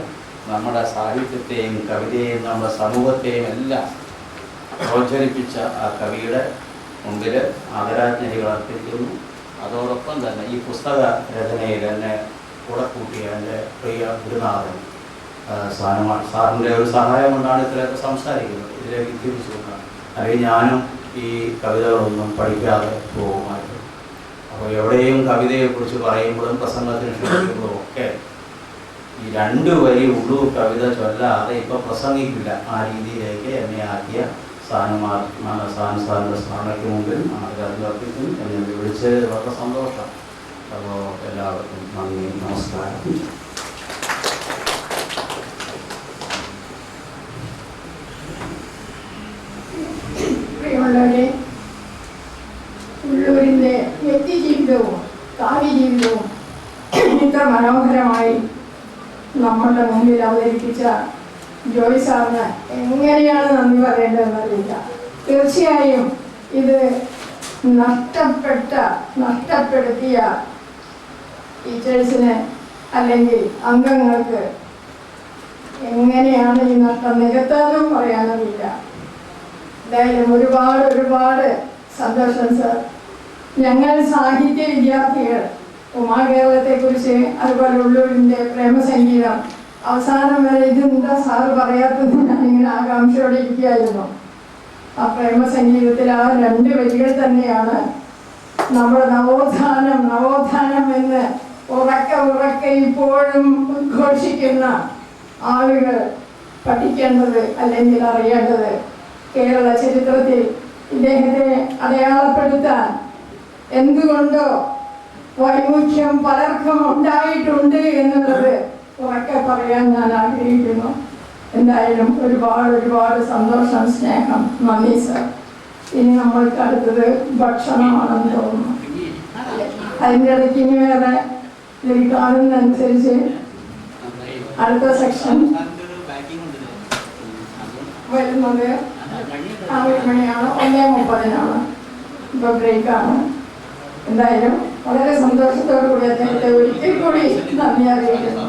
Speaker 2: നമ്മുടെ സാഹിത്യത്തെയും കവിതയെയും നമ്മുടെ സമൂഹത്തെയും എല്ലാം പ്രോജ്വലിപ്പിച്ച ആ കവിയുടെ മുമ്പിൽ ആദരാഞ്ജലികൾ അർപ്പിക്കുന്നു. അതോടൊപ്പം തന്നെ ഈ പുസ്തക രചനയിൽ എന്നെ കൂടെ കൂട്ടിയ എൻ്റെ പ്രിയ ഗുരുനാഥൻ സാറിൻ്റെ ഒരു സഹായം കൊണ്ടാണ് ഇത്രയൊക്കെ സംസാരിക്കുന്നത്, ഇതിലേക്ക് തിരിച്ചുകൊണ്ടാണ്. അല്ലെങ്കിൽ ഞാനും ഈ കവിതകളൊന്നും പഠിക്കാതെ പോകുമായിരുന്നു. അപ്പോൾ എവിടെയും കവിതയെക്കുറിച്ച് പറയുമ്പോഴും പ്രസംഗത്തിന് ക്ഷണിക്കുമ്പോഴും ഒക്കെ ഈ 2 വരി ഉള്ളൂ കവിത ചൊല്ലാതെ ഇപ്പോൾ പ്രസംഗിക്കില്ല. ആ രീതിയിലേക്ക് എന്നെ ആക്കിയ സാറിൻ്റെ സ്മരണയ്ക്ക് മുമ്പിൽ ആദരാഞ്ജലി അർപ്പിക്കുന്നു. എന്നെ വിളിച്ച് വളരെ സന്തോഷം. അപ്പോൾ എല്ലാവർക്കും നന്ദി, നമസ്കാരം.
Speaker 3: പ്രിയമുള്ളവരെ, ഉള്ളൂരിൻ്റെ വ്യക്തിജീവിതവും കാവ്യജീവിതവും ഇത്ര മനോഹരമായി നമ്മളുടെ മുമ്പിൽ അവതരിപ്പിച്ച ജോയ് സാറിന് എങ്ങനെയാണ് നന്ദി പറയേണ്ടതെന്നറിയില്ല. തീർച്ചയായും ഇത് നഷ്ടപ്പെടുത്തിയ ടീച്ചേഴ്സിന് അല്ലെങ്കിൽ അംഗങ്ങൾക്ക് എങ്ങനെയാണ് ഈ നഷ്ടം നികത്താനും പറയാനറിയില്ല. എന്തായാലും ഒരുപാട് സന്തോഷം സർ. ഞങ്ങൾ സാഹിത്യ വിദ്യാർത്ഥികൾ ഉമാകേരളത്തെക്കുറിച്ച്, അതുപോലെ ഉള്ളൂരിൻ്റെ പ്രേമസംഗീതം അവസാനം വരെ ഇതെന്താ സാറ് പറയാത്തത് ഞാനിങ്ങനെ ആകാംക്ഷയോടെ ഇരിക്കുകയായിരുന്നു. ആ പ്രേമസംഗീതത്തിൽ ആ 2 വരികൾ തന്നെയാണ് നമ്മുടെ നവോത്ഥാനം എന്ന് ഉറക്കെ ഇപ്പോഴും ഉദ്ഘോഷിക്കുന്ന ആളുകൾ പഠിക്കേണ്ടത് അല്ലെങ്കിൽ അറിയേണ്ടത്. കേരള ചരിത്രത്തിൽ ഇദ്ദേഹത്തെ അടയാളപ്പെടുത്താൻ എന്തുകൊണ്ടോ വൈമുഖ്യം പലർക്കും ഉണ്ടായിട്ടുണ്ട് എന്നുള്ളത് ഉറക്കെ പറയാൻ ഞാൻ ആഗ്രഹിക്കുന്നു. എന്തായാലും ഒരുപാട് സന്തോഷം, സ്നേഹം, നന്ദി സർ. ഇനി നമ്മൾക്ക് അടുത്തത് ഭക്ഷണമാണെന്ന് തോന്നുന്നു. അതിൻ്റെ ഇടയ്ക്ക് ഇനി വേറെ ഇതിൽ കാണുന്നതനുസരിച്ച് അടുത്ത സെക്ഷൻ വരുന്നത് 6 മണിയാണ്, 1:30 ഇപ്പോൾ ബ്രേക്കാണ്. എന്തായാലും വളരെ സന്തോഷത്തോടു കൂടി അദ്ദേഹത്തെ ഒരിക്കൽ കൂടി നന്ദി അറിയിക്കുന്നു.